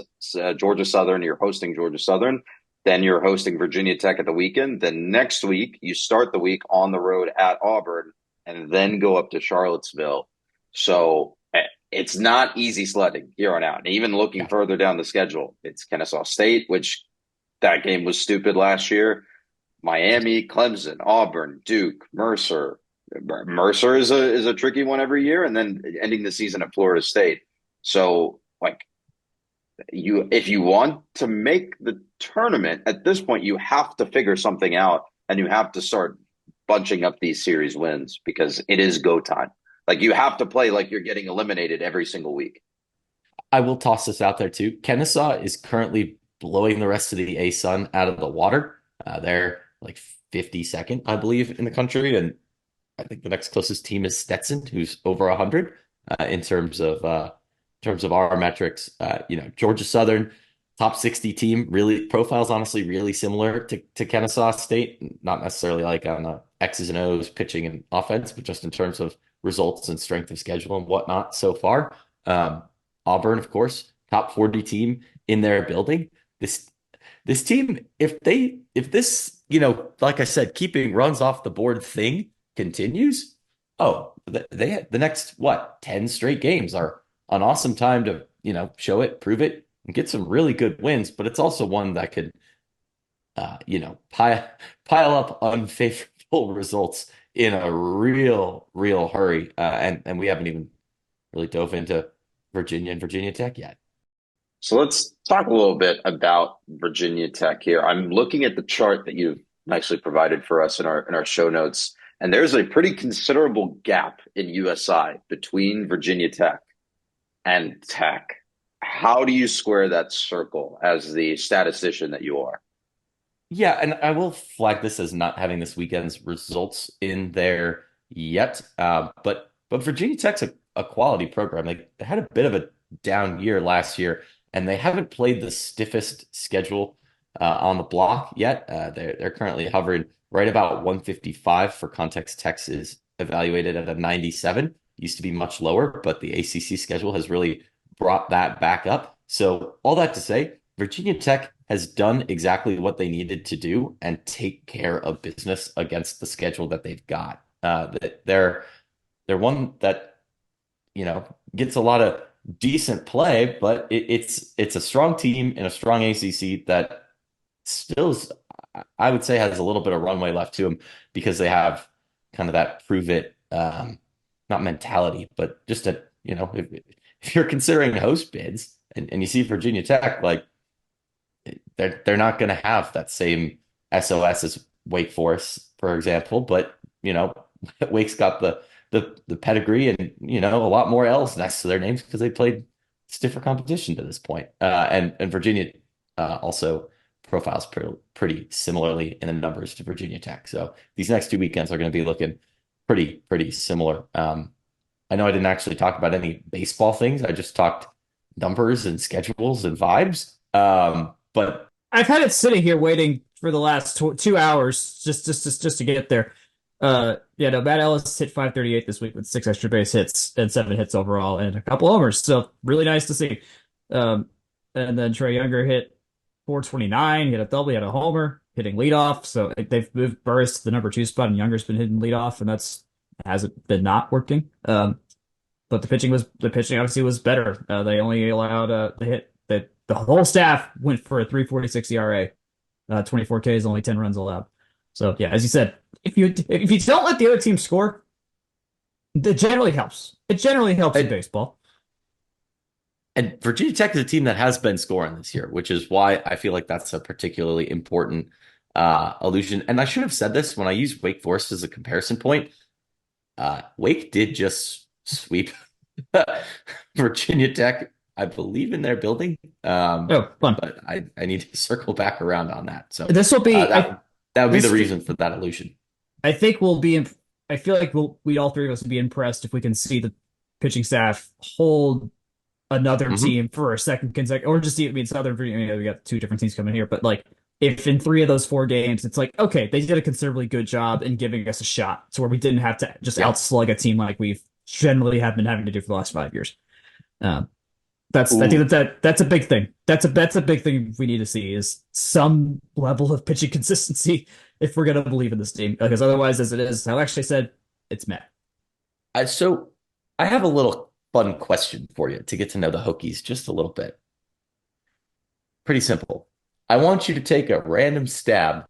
[SPEAKER 1] Georgia Southern. You're hosting Georgia Southern. Then you're hosting Virginia Tech at the weekend. Then next week you start the week on the road at Auburn, and then go up to Charlottesville. So it's not easy sledding here on out. And even looking
[SPEAKER 3] Yeah.
[SPEAKER 1] further down the schedule, it's Kennesaw State, which that game was stupid last year. Miami, Clemson, Auburn, Duke, Mercer. Mercer is a tricky one every year, and then ending the season at Florida State. So, like if you want to make the tournament at this point, you have to figure something out, and you have to start bunching up these series wins because it is go time. Like you have to play like you're getting eliminated every single week.
[SPEAKER 3] I will toss this out there too. Kennesaw is currently blowing the rest of the A-Sun out of the water. They're like 52nd, I believe, in the country, and I think the next closest team is Stetson, who's over 100 in terms of our metrics. Georgia Southern top 60 team, really profiles honestly really similar to Kennesaw State, not necessarily like on the X's and O's pitching and offense, but just in terms of results and strength of schedule and whatnot so far. Um, Auburn, of course, top 40 team in their building. This this team, if this, like I said, keeping runs off the board thing continues, the next what 10 straight games are an awesome time to, show it, prove it, and get some really good wins. But it's also one that could, pile up unfavorable results in a real hurry. And we haven't even really dove into Virginia and Virginia Tech yet.
[SPEAKER 1] So let's talk a little bit about Virginia Tech here. I'm looking at the chart that you've nicely provided for us in our show notes, and there's a pretty considerable gap in USI between Virginia Tech and Tech. How do you square that circle as the statistician that you are?
[SPEAKER 3] Yeah, and I will flag this as not having this weekend's results in there yet. But Virginia Tech's a quality program. They had a bit of a down year last year, and they haven't played the stiffest schedule on the block yet. They're currently hovering right about 155. For context, Tech's is evaluated at a 97. Used to be much lower, but the ACC schedule has really brought that back up. So all that to say, Virginia Tech has done exactly what they needed to do and take care of business against the schedule that they've got. They're one that gets a lot of decent play, but it's a strong team in a strong ACC that still is, I would say, has a little bit of runway left to them because they have kind of that prove it, not mentality, but just if you're considering host bids and you see Virginia Tech, like they're not going to have that same SOS as Wake Forest, for example, but Wake's got the pedigree and a lot more L's next to their names because they played stiffer competition to this point. And Virginia also profiles pretty similarly in the numbers to Virginia Tech. So these next 2 weekends are going to be looking pretty similar. I know I didn't actually talk about any baseball things. I just talked numbers and schedules and vibes. But
[SPEAKER 2] I've had it sitting here waiting for the last 2 hours just to get there. Matt Ellis hit 538 this week with 6 extra base hits and 7 hits overall and a couple homers. So really nice to see. And then Trey Younger hit 429, hit a double, he had a homer, hitting leadoff. So they've moved Burris to the number 2 spot, and Younger's been hitting leadoff, and that's hasn't been not working. But the pitching obviously was better. They only allowed the hit that the whole staff went for a 3.46 ERA, 24 Ks, only 10 runs allowed. So yeah, as you said, if you don't let the other team score, that generally helps. It generally helps in baseball.
[SPEAKER 3] And Virginia Tech is a team that has been scoring this year, which is why I feel like that's a particularly important allusion. And I should have said this when I used Wake Forest as a comparison point. Wake did just sweep Virginia Tech, I believe, in their building.
[SPEAKER 2] Fun.
[SPEAKER 3] But I need to circle back around on that. So
[SPEAKER 2] this will be
[SPEAKER 3] that would be the reason for that illusion.
[SPEAKER 2] I think we'll be. I feel like we all three of us would be impressed if we can see the pitching staff hold another team for a second consecutive, or just Southern Virginia. We got 2 different teams coming here, but like if in 3 of those 4 games, it's like, okay, they did a considerably good job in giving us a shot, to where we didn't have to just outslug a team like we've generally have been having to do for the last 5 years. I think that's a big thing. That's a big thing we need to see, is some level of pitching consistency if we're gonna believe in this team. Because otherwise, as it is, how Akshay said, it's met.
[SPEAKER 3] So I have a little fun question for you to get to know the Hokies just a little bit. Pretty simple. I want you to take a random stab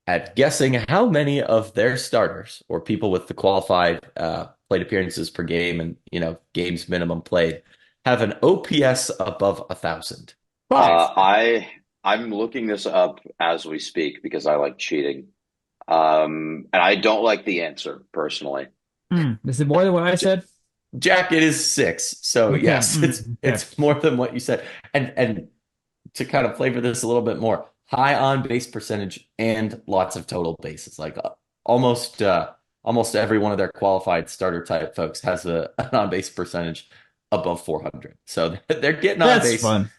[SPEAKER 3] at guessing how many of their starters, or people with the qualified plate appearances per game and games minimum played, have an OPS above 1,000.
[SPEAKER 1] I'm looking this up as we speak because I like cheating, and I don't like the answer personally.
[SPEAKER 2] Is it more than what I said?
[SPEAKER 3] Jack, it is 6. So
[SPEAKER 2] okay.
[SPEAKER 3] Yes, it's more than what you said. And to kind of flavor this a little bit more, high on base percentage and lots of total bases. Like almost every one of their qualified starter type folks has an on base percentage above 400. So they're getting on base. That's fun.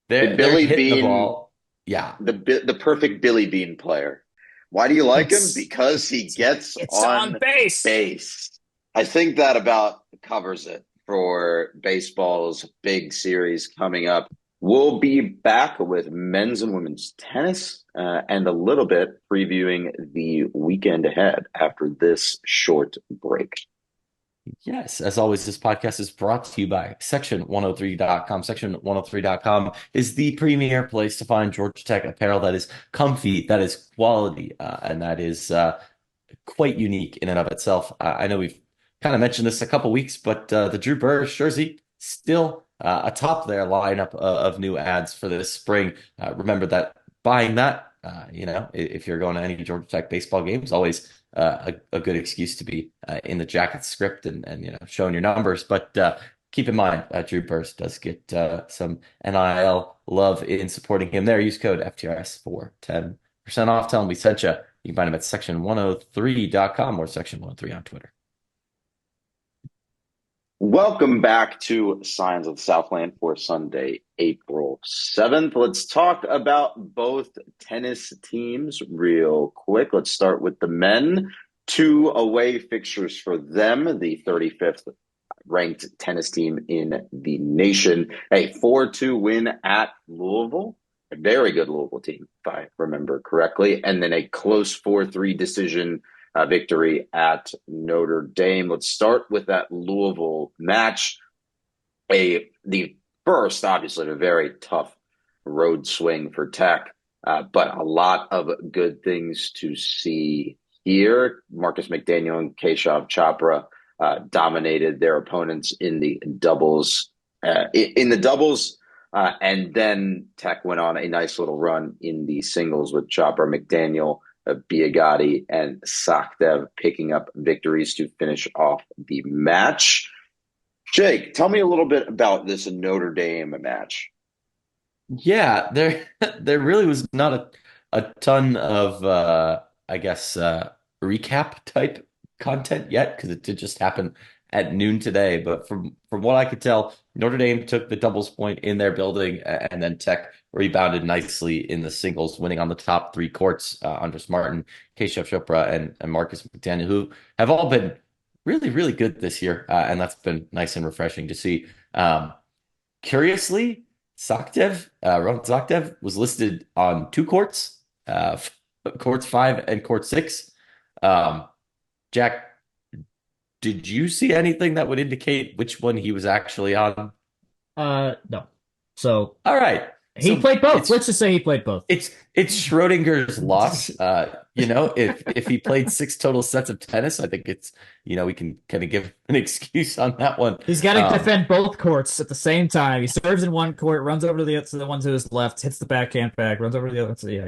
[SPEAKER 3] They're hitting the ball. Yeah,
[SPEAKER 1] the perfect Billy Bean player. Why do you like him? Because he gets on base. I think that about covers it for baseball's big series coming up. We'll be back with men's and women's tennis and a little bit previewing the weekend ahead after this short break.
[SPEAKER 3] Yes, as always, this podcast is brought to you by Section103.com. Section103.com is the premier place to find Georgia Tech apparel that is comfy, that is quality, and that is quite unique in and of itself. I know we've kind of mentioned this a couple weeks, but the Drew Burr's jersey still atop their lineup of new ads for this spring. Remember that buying that, if you're going to any Georgia Tech baseball games, always a good excuse to be in the jacket script and showing your numbers. But keep in mind, Drew Burst does get some NIL love in supporting him there. Use code FTRS for 10% off. Tell him we sent you. You can find him at section103.com or section103 on Twitter.
[SPEAKER 1] Welcome back to Signs of the Southland for Sunday, April 7th. Let's talk about both tennis teams real quick. Let's start with the men. 2 away fixtures for them, the 35th ranked tennis team in the nation. A 4-2 win at Louisville. A very good Louisville team, if I remember correctly. And then a close 4-3 decision victory at Notre Dame. Let's start with that Louisville match. The first, obviously, a very tough road swing for Tech, but a lot of good things to see here. Marcus McDaniel and Keshav Chopra dominated their opponents in the doubles. And then Tech went on a nice little run in the singles with Chopra, McDaniel, Biagatti, and Sakdev picking up victories to finish off the match. Jake, tell me a little bit about this Notre Dame match.
[SPEAKER 3] Yeah, there really was not a ton of recap type content yet because it did just happen at noon today. But from what I could tell, Notre Dame took the doubles point in their building, and then Tech rebounded nicely in the singles, winning on the top 3 courts. Andres Martin, Keshav Chopra, and Marcus McDaniel, who have all been really, really good this year, and that's been nice and refreshing to see. Curiously, Roman Sakdev was listed on 2 courts, courts 5 and court 6. Jack, did you see anything that would indicate which one he was actually on?
[SPEAKER 2] No. So
[SPEAKER 3] all right.
[SPEAKER 2] He played both. Let's just say he played both.
[SPEAKER 3] It's Schrodinger's loss. If he played 6 total sets of tennis, I think it's we can kind of give an excuse on that one.
[SPEAKER 2] He's got to defend both courts at the same time. He serves in one court, runs over to the one to his left, hits the backhand back, runs over to the other. So yeah.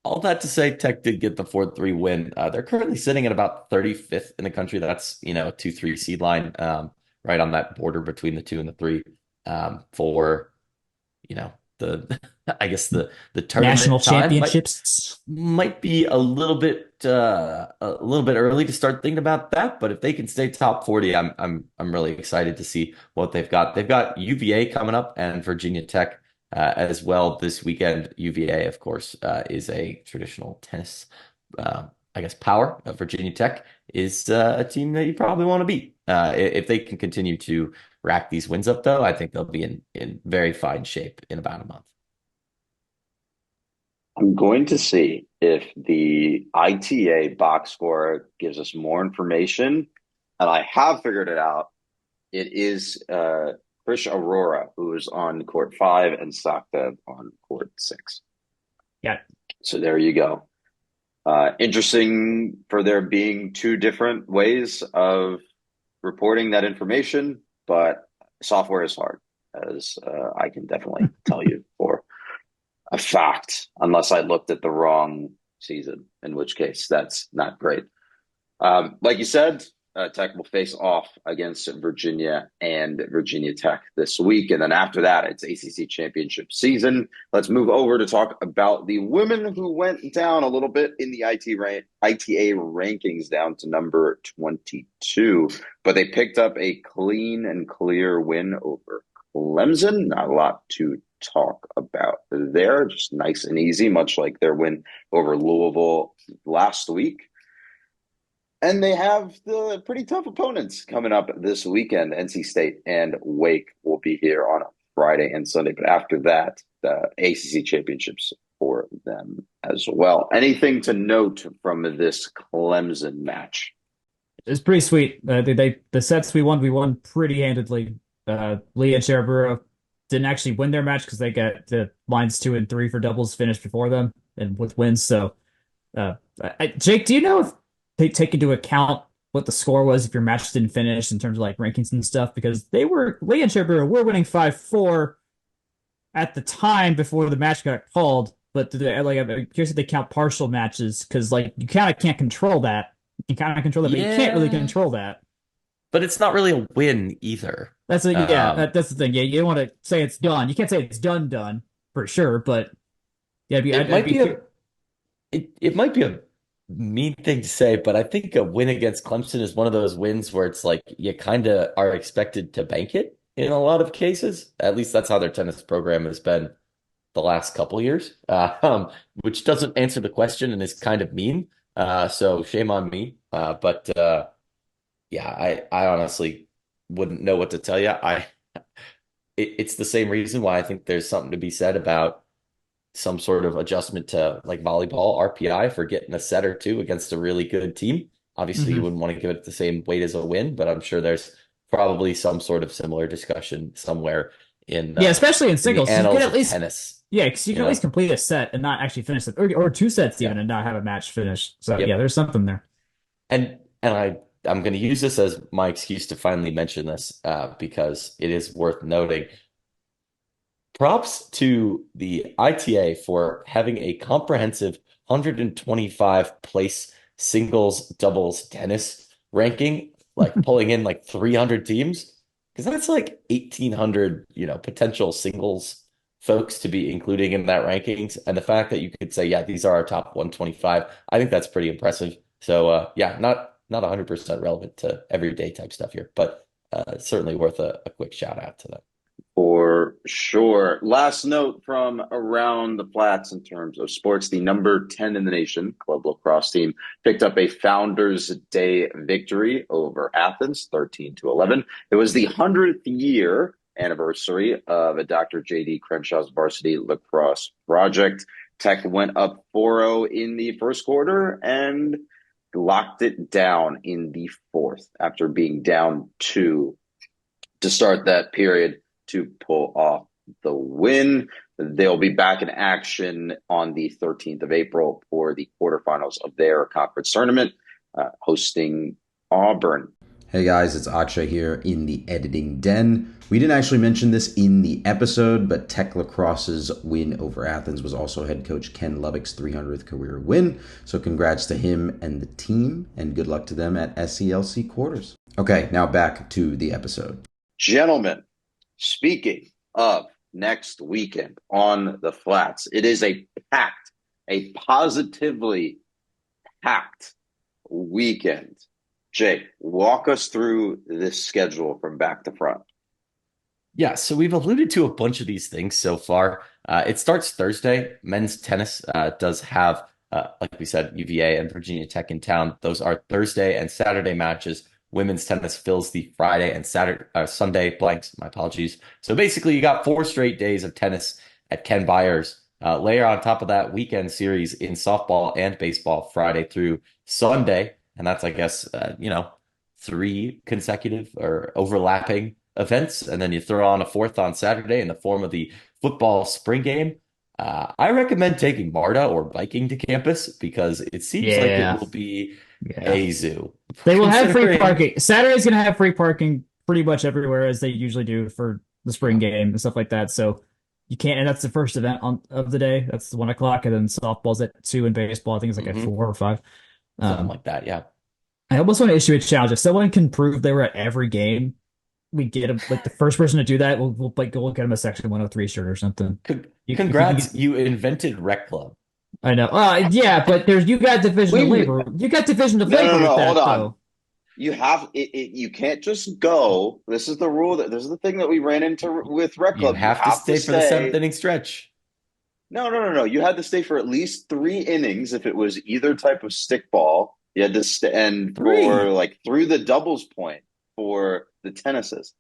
[SPEAKER 3] All that to say, Tech did get the 4-3 win. They're currently sitting at about 35th in the country. That's a 2-3 seed line, right on that border between the 2 and the 3 for the tournament
[SPEAKER 2] national championships
[SPEAKER 3] might be a little bit early to start thinking about that. But if they can stay top 40, I'm really excited to see what they've got. They've got UVA coming up and Virginia Tech as well this weekend. UVA, of course, is a traditional tennis, power. Virginia Tech is a team that you probably want to beat. If they can continue to rack these wins up, though, I think they'll be in very fine shape in about a month.
[SPEAKER 1] I'm going to see if the ITA box score gives us more information, and I have figured it out. It is Krish Aurora, who is on court 5, and Sakdev on court 6.
[SPEAKER 2] Yeah.
[SPEAKER 1] So there you go. Interesting for there being 2 different ways of reporting that information, but software is hard, as I can definitely tell you for a fact, unless I looked at the wrong season, in which case that's not great. Like you said, Tech will face off against Virginia and Virginia Tech this week. And then after that, it's ACC championship season. Let's move over to talk about the women who went down a little bit in the ITA rankings, down to number 22. But they picked up a clean and clear win over Clemson. Not a lot to talk about there. Just nice and easy, much like their win over Louisville last week. And they have the pretty tough opponents coming up this weekend. NC State and Wake will be here on Friday and Sunday. But after that, the ACC championships for them as well. Anything to note from this Clemson match?
[SPEAKER 2] It's pretty sweet. The sets we won pretty handedly. Lee and Cherubura didn't actually win their match because they got the lines 2 and 3 for doubles finished before them and with wins. So, Jake, do you know if they take into account what the score was if your match didn't finish in terms of like rankings and stuff? Because Lee and Cherubura were winning 5-4 at the time before the match got called. But I'm curious if they count partial matches because like you kind of can't control that. You can kind of control that, but you can't really control that.
[SPEAKER 3] But it's not really a win either.
[SPEAKER 2] That's that's the thing. Yeah, you don't want to say it's done. You can't say it's done for sure. But yeah,
[SPEAKER 3] it might be a mean thing to say, but I think a win against Clemson is one of those wins where it's like you kind of are expected to bank it in a lot of cases. At least that's how their tennis program has been the last couple of years, which doesn't answer the question and is kind of mean. So shame on me. But yeah, I honestly wouldn't know what to tell you. It's the same reason why I think there's something to be said about some sort of adjustment to like volleyball RPI for getting a set or two against a really good team. Obviously, you wouldn't want to give it the same weight as a win, but I'm sure there's probably some sort of similar discussion somewhere in
[SPEAKER 2] especially in singles.
[SPEAKER 3] In the annals of tennis.
[SPEAKER 2] Yeah, because you can at least complete a set and not actually finish it, or two sets even and not have a match finish. So yeah, there's something there.
[SPEAKER 3] And I'm going to use this as my excuse to finally mention this because it is worth noting. Props to the ITA for having a comprehensive 125 place singles doubles tennis ranking, like pulling in like 300 teams, because that's like 1,800, potential singles folks to be including in that rankings. And the fact that you could say, yeah, these are our top 125, I think that's pretty impressive. So yeah, not 100% relevant to everyday type stuff here, but certainly worth a quick shout out to them.
[SPEAKER 1] For sure. Last note from around the flats in terms of sports, the number 10 in the nation club lacrosse team picked up a Founders Day victory over Athens, 13-11. It was the 100th year anniversary of Dr. J.D. Crenshaw's varsity lacrosse project. Tech went up 4-0 in the first quarter and locked it down in the fourth after being down 2 to start that period to pull off the win. They'll be back in action on the 13th of April for the quarterfinals of their conference tournament, hosting Auburn.
[SPEAKER 4] Hey guys, it's Akshay here in the editing den. We didn't actually mention this in the episode, but Tech Lacrosse's win over Athens was also head coach Ken Lovic's 300th career win. So congrats to him and the team, and good luck to them at SCLC quarters. Okay, now back to the episode.
[SPEAKER 1] Gentlemen, speaking of next weekend on the flats, it is a positively packed weekend. Jake, walk us through this schedule from back to front.
[SPEAKER 3] Yeah, so we've alluded to a bunch of these things so far. It starts Thursday. Men's tennis does have, like we said, UVA and Virginia Tech in town. Those are Thursday and Saturday matches. Women's tennis fills the Friday and Sunday blanks. My apologies. So basically, you got 4 straight days of tennis at Ken Byers. Layer on top of that weekend series in softball and baseball Friday through Sunday. And that's, I guess, 3 consecutive or overlapping events. And then you throw on a 4th on Saturday in the form of the football spring game. I recommend taking MARTA or biking to campus because it seems like it will be a zoo.
[SPEAKER 2] They will have free parking. Saturday's going to have free parking pretty much everywhere as they usually do for the spring game and stuff like that. So you can't, and that's the first event of the day. That's the 1 o'clock, and then softball's at 2 and baseball, I think it's like at 4 or 5.
[SPEAKER 3] Something like that, yeah.
[SPEAKER 2] I almost want to issue a challenge. If someone can prove they were at every game, we get them, like the first person to do that, we'll like go get them a Section 103 shirt or something.
[SPEAKER 3] Congrats, you invented Rec Club.
[SPEAKER 2] I know. Yeah, but you got division of labor. You got division of labor with that,
[SPEAKER 1] hold on.
[SPEAKER 2] though.
[SPEAKER 1] You have you can't just this is the rule this is the thing that we ran into with Rec Club.
[SPEAKER 3] You have to stay for the 7th inning stretch.
[SPEAKER 1] No. You had to stay for at least 3 innings if it was either type of stick ball. You had to stay for like through the doubles point for the tennises.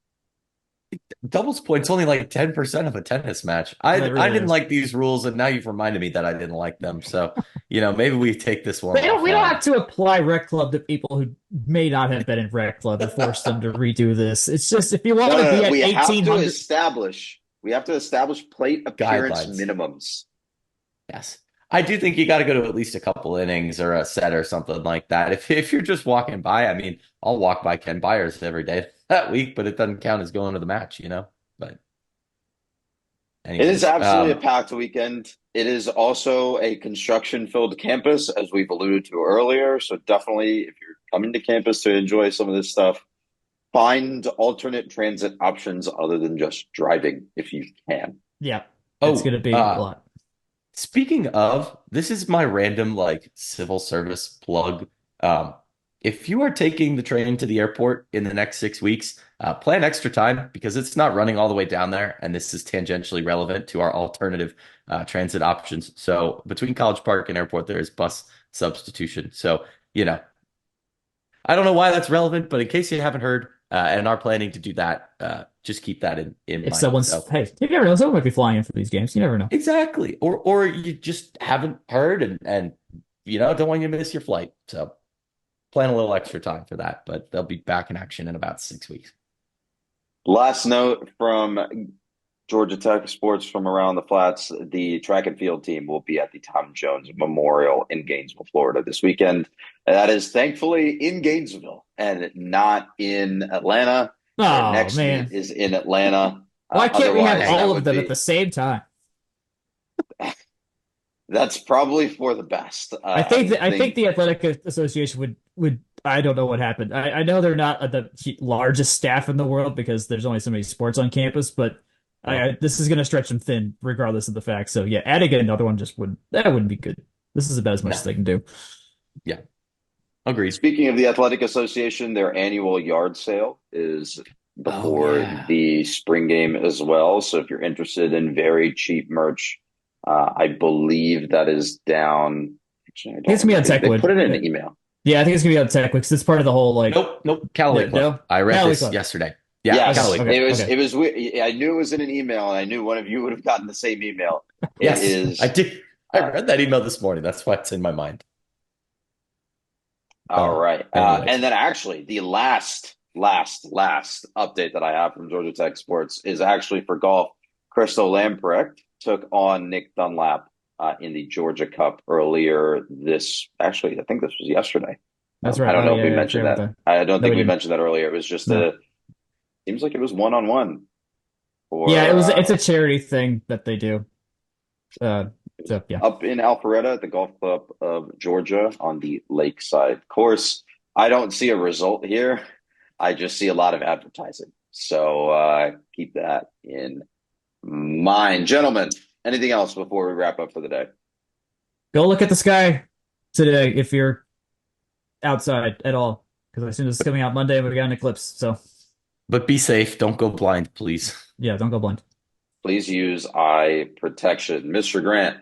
[SPEAKER 3] Doubles points only like 10% of a tennis match. I
[SPEAKER 2] That really
[SPEAKER 3] didn't
[SPEAKER 2] is.
[SPEAKER 3] like these rules, and now you've reminded me that I didn't like them. So, maybe we take this one
[SPEAKER 2] We don't
[SPEAKER 3] offline.
[SPEAKER 2] have to apply rec club to people who may not have been in rec club and force them to redo this. It's just if you want
[SPEAKER 1] No,
[SPEAKER 2] to
[SPEAKER 1] no,
[SPEAKER 2] be
[SPEAKER 1] no.
[SPEAKER 2] at
[SPEAKER 1] We have to establish plate appearance
[SPEAKER 3] Guidelines.
[SPEAKER 1] minimums.
[SPEAKER 3] Yes. I do think you got to go to at least a couple innings or a set or something like that. If you're just walking by, I mean, I'll walk by Ken Byers every day that week, but it doesn't count as going to the match. But
[SPEAKER 1] It is
[SPEAKER 3] anyways,
[SPEAKER 1] absolutely a packed weekend. It is also a construction-filled campus, as we've alluded to earlier. So definitely, if you're coming to campus to enjoy some of this stuff, find alternate transit options other than just driving if you can.
[SPEAKER 2] yeah, it's
[SPEAKER 3] oh,
[SPEAKER 2] gonna be a lot.
[SPEAKER 3] speaking of, this is my random like civil service plug. Um, if you are taking the train to the airport in the next 6 weeks, plan extra time because it's not running all the way down there, and this is tangentially relevant to our alternative transit options. So between College Park and airport, there is bus substitution. So, I don't know why that's relevant, but in case you haven't heard and are planning to do that, just keep that in
[SPEAKER 2] If
[SPEAKER 3] mind.
[SPEAKER 2] someone's
[SPEAKER 3] So
[SPEAKER 2] hey, you never know, someone might be flying in for these games. You never know.
[SPEAKER 3] exactly, or you just haven't heard and don't want you to miss your flight. So plan a little extra time for that, but they'll be back in action in about 6 weeks.
[SPEAKER 1] Last note from Georgia Tech sports from around the flats. The track and field team will be at the Tom Jones Memorial in Gainesville, Florida this weekend. And that is thankfully in Gainesville and not in Atlanta. Their
[SPEAKER 2] Oh
[SPEAKER 1] next
[SPEAKER 2] man,
[SPEAKER 1] meet is in Atlanta.
[SPEAKER 2] why can't we have
[SPEAKER 1] Otherwise, that
[SPEAKER 2] all of
[SPEAKER 1] would
[SPEAKER 2] them
[SPEAKER 1] be
[SPEAKER 2] at the same time?
[SPEAKER 1] that's probably for the best.
[SPEAKER 2] I think the Athletic Association would I don't know what happened. I know they're not the largest staff in the world because there's only so many sports on campus, but this is going to stretch them thin regardless of the fact. So yeah, adding another one just wouldn't be good. This is about as much
[SPEAKER 3] No.
[SPEAKER 2] as they can do.
[SPEAKER 3] Yeah, agreed.
[SPEAKER 1] Speaking of the Athletic Association, their annual yard sale is before the spring game as well. So if you're interested in very cheap merch, I believe that is down. Actually, I don't
[SPEAKER 2] It's gonna be on
[SPEAKER 1] remember. They
[SPEAKER 2] TechWood.
[SPEAKER 1] put it in an email.
[SPEAKER 2] Yeah, I think it's gonna be on TechWood because it's part of the whole like.
[SPEAKER 3] Nope. Callaway Club.
[SPEAKER 2] No,
[SPEAKER 3] I read
[SPEAKER 2] Callaway
[SPEAKER 3] this
[SPEAKER 2] Club.
[SPEAKER 3] yesterday. Yeah,
[SPEAKER 1] Yes,
[SPEAKER 3] Callaway Club.
[SPEAKER 1] it was. I knew it was in an email, and I knew one of you would have gotten the same email.
[SPEAKER 3] Yes,
[SPEAKER 1] It is.
[SPEAKER 3] I did. I read that email this morning. That's why it's in my mind.
[SPEAKER 1] All right.
[SPEAKER 3] Anyways.
[SPEAKER 1] And then actually the last update that I have from Georgia Tech Sports is actually for golf. Crystal Lamprecht took on Nick Dunlap in the Georgia Cup earlier actually, I think this was yesterday.
[SPEAKER 2] That's right.
[SPEAKER 1] I don't know if we mentioned that. I don't think we
[SPEAKER 2] didn't.
[SPEAKER 1] mentioned that earlier. It was just seems like it was one-on-one.
[SPEAKER 2] It's a charity thing that they do. So yeah.
[SPEAKER 1] Up in Alpharetta at the Golf Club of Georgia on the Lakeside course. I don't see a result here. I just see a lot of advertising. So keep that in mind. Gentlemen, anything else before we wrap up for the day?
[SPEAKER 2] Go look at the sky today if you're outside at all. Because I assume this is coming out Monday and we got an eclipse. So
[SPEAKER 3] But be safe. Don't go blind, please.
[SPEAKER 2] yeah, don't go blind.
[SPEAKER 1] Please use eye protection. Mr. Grant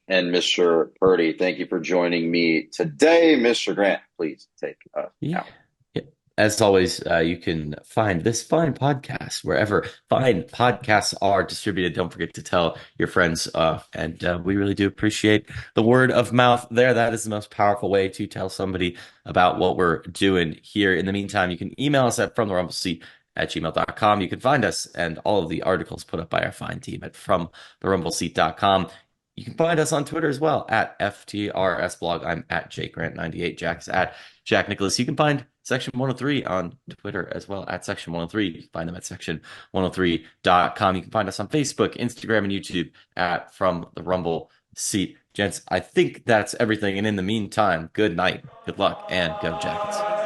[SPEAKER 1] and Mr. Purdy, thank you for joining me today. Mr. Grant, please take us out.
[SPEAKER 3] As always, you can find this fine podcast wherever fine podcasts are distributed. Don't forget to tell your friends. And we really do appreciate the word of mouth there. That is the most powerful way to tell somebody about what we're doing here. In the meantime, you can email us at fromtherumbleseat@gmail.com. You can find us and all of the articles put up by our fine team at fromtherumbleseat.com. You can find us on Twitter as well at FTRSblog. I'm at JakeGrant98. Jack's at Jack Nicholas. You can find Section 103 on Twitter as well at Section 103. You can find them at section103.com. You can find us on Facebook, Instagram, and YouTube at From the Rumble Seat. Gents, I think that's everything. And in the meantime, good night, good luck, and go Jackets.